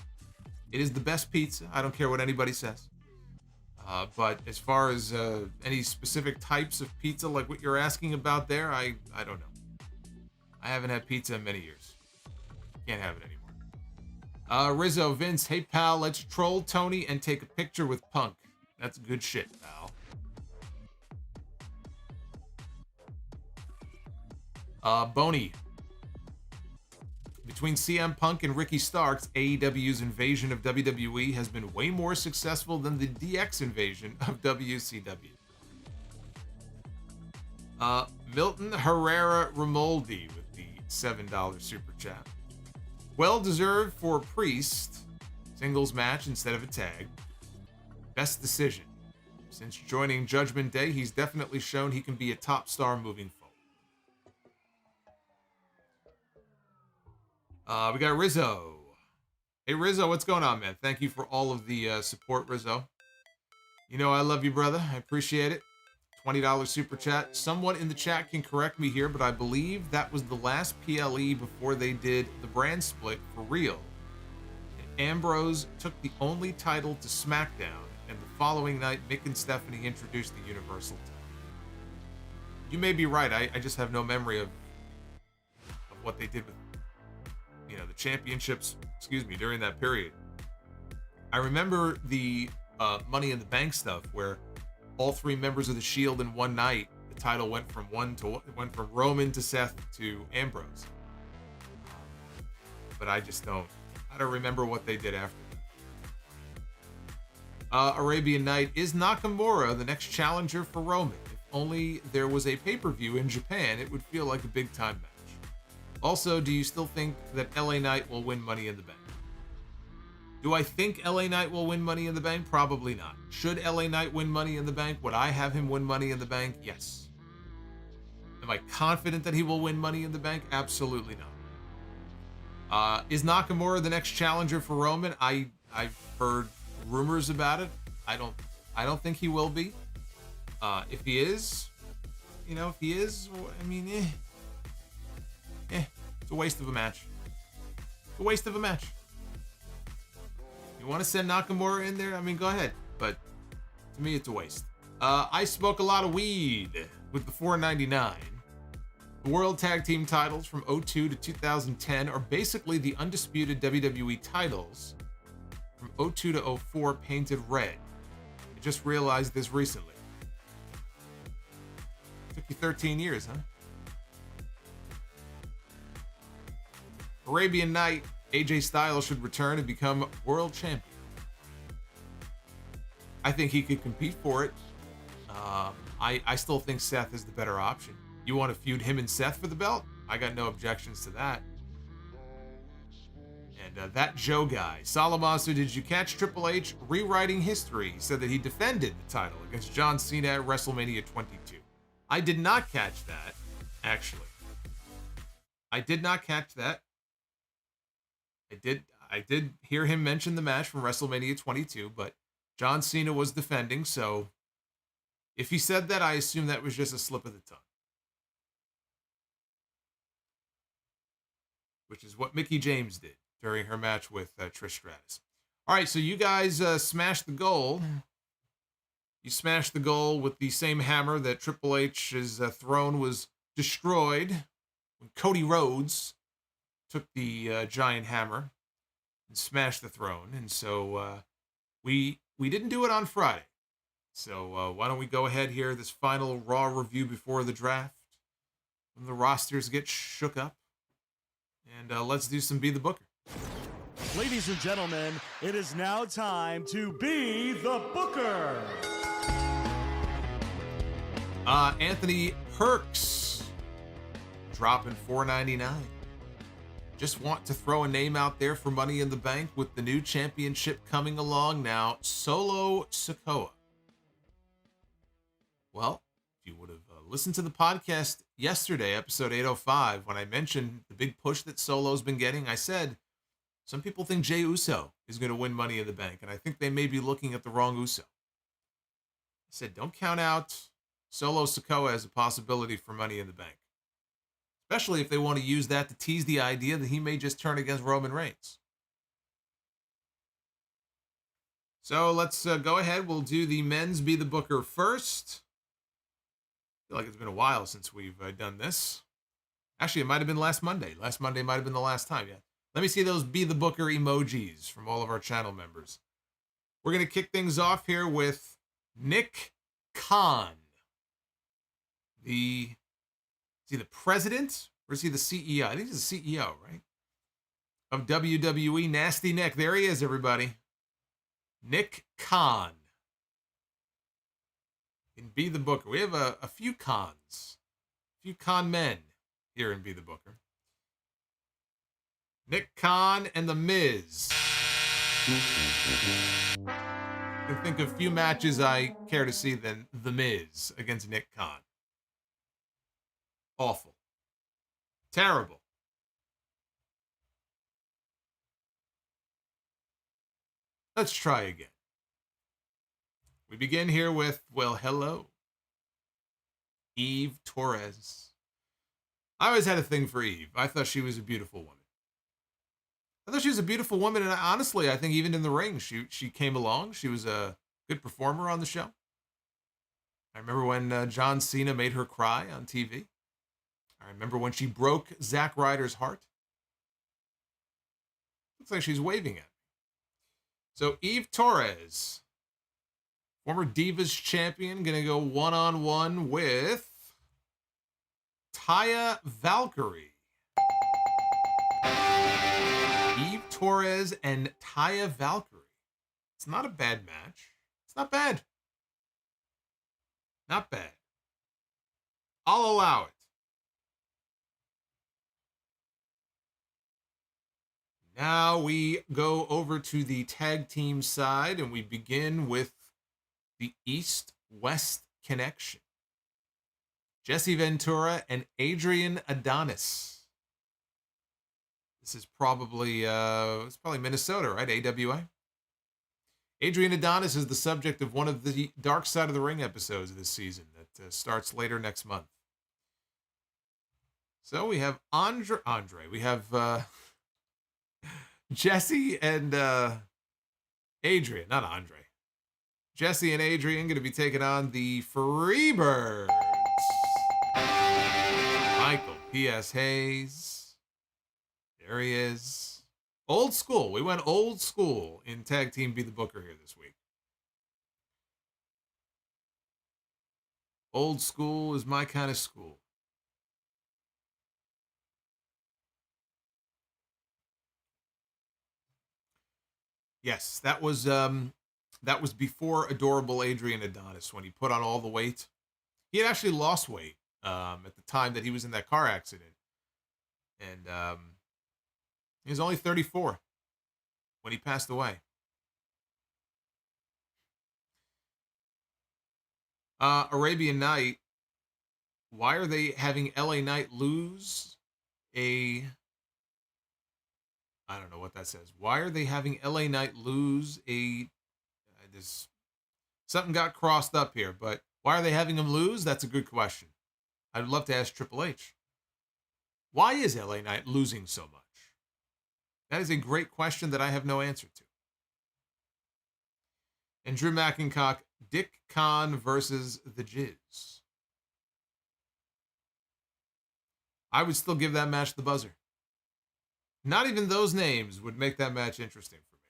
It is the best pizza. I don't care what anybody says. But as far as any specific types of pizza, like what you're asking about there, I don't know. I haven't had pizza in many years. Can't have it anymore. Rizzo, Vince, hey pal, let's troll Tony and take a picture with Punk. That's good shit, pal. Boney. Between CM Punk and Ricky Starks, AEW's invasion of WWE has been way more successful than the DX invasion of WCW. Milton Herrera Ramoldi with the $7 super chat. Well deserved for Priest. Singles match instead of a tag. Best decision. Since joining Judgment Day, he's definitely shown he can be a top star moving forward. We got Rizzo. Hey, Rizzo, what's going on, man? Thank you for all of the support, Rizzo. You know I love you, brother. I appreciate it. $20 super chat. Someone in the chat can correct me here, but I believe that was the last PLE before they did the brand split for real. And Ambrose took the only title to SmackDown, and the following night, Mick and Stephanie introduced the Universal title. You may be right. I just have no memory of what they did with the championships, during that period. I remember the Money in the Bank stuff where all 3 members of the Shield in one night, the title went from Roman to Seth to Ambrose. But I don't remember what they did after that. Arabian Night, is Nakamura the next challenger for Roman? If only there was a pay-per-view in Japan, it would feel like a big time match. Also, do you still think that LA Knight will win Money in the Bank? Do I think LA Knight will win Money in the Bank? Probably not. Should LA Knight win Money in the Bank? Would I have him win Money in the Bank? Yes. Am I confident that he will win Money in the Bank? Absolutely not. Is Nakamura the next challenger for Roman? I've heard rumors about it. I don't think he will be. If he is, it's a waste of a match. It's a waste of a match. You want to send Nakamura in there? Go ahead. But to me, it's a waste. I smoke a lot of weed with the $4.99. The World Tag Team titles from 2002 to 2010 are basically the undisputed WWE titles from 2002 to 2004 painted red. I just realized this recently. Took you 13 years, huh? Arabian Night, AJ Styles should return and become world champion. I think he could compete for it. I still think Seth is the better option. You want to feud him and Seth for the belt? I got no objections to that. And And that Joe guy, Solomonster, did you catch Triple H rewriting history? He said that he defended the title against John Cena at WrestleMania 22. I did not catch that, actually. I did not catch that. I did hear him mention the match from WrestleMania 22, but John Cena was defending, so if he said that, I assume that was just a slip of the tongue. Which is what Mickie James did during her match with Trish Stratus. All right, so you guys smashed the goal. You smashed the goal with the same hammer that Triple H's throne was destroyed when Cody Rhodes took the giant hammer and smashed the throne. And so we didn't do it on Friday. So why don't we go ahead here, this final Raw review before the draft, when the rosters get shook up. And let's do some Be the Booker. Ladies and gentlemen, it is now time to Be the Booker. Anthony Perks dropping $4.99. Just want to throw a name out there for Money in the Bank with the new championship coming along now. Solo Sikoa. Well, if you would have listened to the podcast yesterday, episode 805, when I mentioned the big push that Solo's been getting, I said, some people think Jey Uso is going to win Money in the Bank, and I think they may be looking at the wrong Uso. I said, don't count out Solo Sikoa as a possibility for Money in the Bank, especially if they want to use that to tease the idea that he may just turn against Roman Reigns. So let's go ahead. We'll do the men's Be the Booker first. I feel like it's been a while since we've done this. Actually, it might have been last Monday. Last Monday might have been the last time. Yeah. Let me see those Be the Booker emojis from all of our channel members. We're going to kick things off here with Nick Khan. Is he the president or is he the CEO? I think he's the CEO, right? Of WWE. Nasty Nick. There he is, everybody. Nick Khan. In Be the Booker. We have a few cons. A few con men here in Be the Booker. Nick Khan and The Miz. I can think of few matches I care to see than The Miz against Nick Khan. Awful. Terrible. Let's try again. We begin here with, well, hello, Eve Torres. I always had a thing for Eve. I thought she was a beautiful woman. And honestly, I think even in the ring, she came along. She was a good performer on the show. I remember when John Cena made her cry on TV. I remember when she broke Zack Ryder's heart. Looks like she's waving at me. So Eve Torres, former Divas champion, going to go one-on-one with Taya Valkyrie. Eve Torres and Taya Valkyrie. It's not a bad match. It's not bad. Not bad. I'll allow it. Now we go over to the tag team side, and we begin with the East-West connection. Jesse Ventura and Adrian Adonis. This is probably Minnesota, right? AWA. Adrian Adonis is the subject of one of the Dark Side of the Ring episodes of this season that starts later next month. So we have Andre. We have Jesse and Adrian, not Andre. Jesse and Adrian going to be taking on the Freebirds. Michael P.S. Hayes. There he is. Old school. We went old school in Tag Team Be the Booker here this week. Old school is my kind of school. Yes, that was before adorable Adrian Adonis when he put on all the weight. He had actually lost weight at the time that he was in that car accident. And he was only 34. when he passed away. Arabian Night, why are they having LA Knight lose a... I don't know what that says. Why are they having LA Knight lose a... This, something got crossed up here, but why are they having him lose? That's a good question. I'd love to ask Triple H. Why is LA Knight losing so much? That is a great question that I have no answer to. And Drew McIncock, Dick Khan versus the Jizz. I would still give that match the buzzer. Not even those names would make that match interesting for me.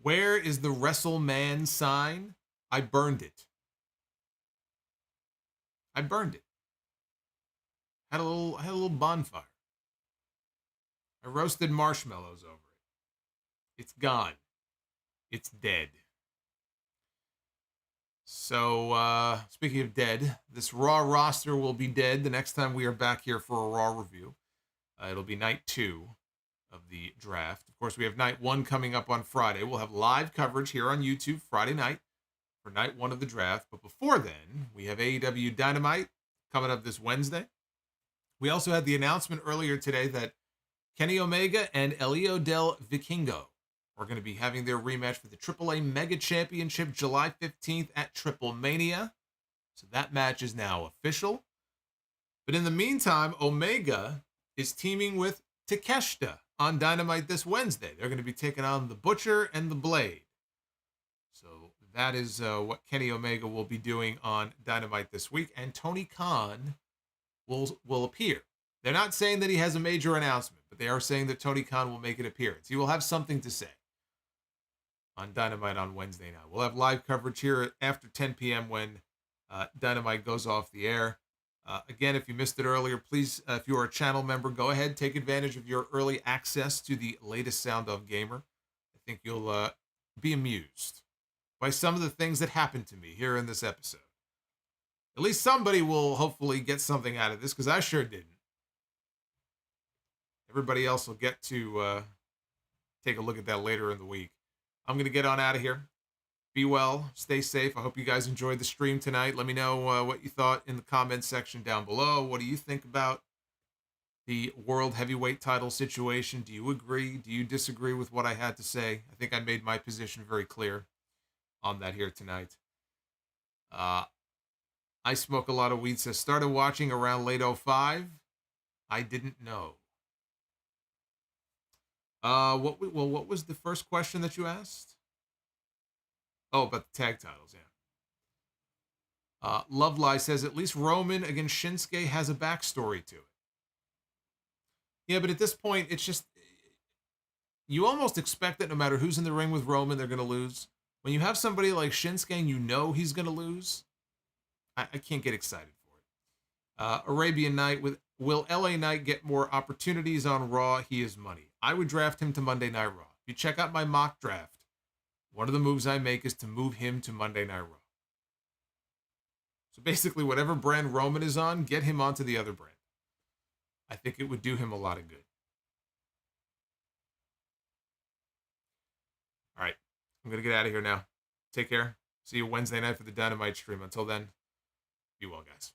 Where is the WrestleMan sign? I burned it. I burned it. Had a little bonfire. I roasted marshmallows over it. It's gone. It's dead. So, speaking of dead, this Raw roster will be dead the next time we are back here for a Raw review. It'll be night 2 of the draft. Of course, we have night 1 coming up on Friday. We'll have live coverage here on YouTube Friday night for night 1 of the draft. But before then, we have AEW Dynamite coming up this Wednesday. We also had the announcement earlier today that Kenny Omega and Elio Del Vikingo are going to be having their rematch for the AAA Mega Championship July 15th at Triple Mania. So that match is now official. But in the meantime, Omega is teaming with Takeshita on Dynamite this Wednesday. They're going to be taking on the Butcher and the Blade. So that is what Kenny Omega will be doing on Dynamite this week. And Tony Khan will appear. They're not saying that he has a major announcement, but they are saying that Tony Khan will make an appearance. He will have something to say on Dynamite on Wednesday night. We'll have live coverage here after 10 p.m. when Dynamite goes off the air. Again, if you missed it earlier, please, if you are a channel member, go ahead, take advantage of your early access to the latest Sound of Gamer. I think you'll be amused by some of the things that happened to me here in this episode. At least somebody will hopefully get something out of this, because I sure didn't. Everybody else will get to take a look at that later in the week. I'm going to get on out of here. Be well. Stay safe. I hope you guys enjoyed the stream tonight. Let me know what you thought in the comments section down below. What do you think about the World Heavyweight title situation? Do you agree? Do you disagree with what I had to say? I think I made my position very clear on that here tonight. I smoke a lot of weed. Says, started watching around late 05. I didn't know. What was the first question that you asked? Oh, about the tag titles, yeah. Lovelie says, at least Roman against Shinsuke has a backstory to it. Yeah, but at this point, it's just, you almost expect that no matter who's in the ring with Roman, they're going to lose. When you have somebody like Shinsuke and you know he's going to lose, I can't get excited for it. Arabian Night, will LA Knight get more opportunities on Raw? He is money. I would draft him to Monday Night Raw. If you check out my mock draft, one of the moves I make is to move him to Monday Night Raw. So basically, whatever brand Roman is on, get him onto the other brand. I think it would do him a lot of good. All right. I'm going to get out of here now. Take care. See you Wednesday night for the Dynamite stream. Until then, be well, guys.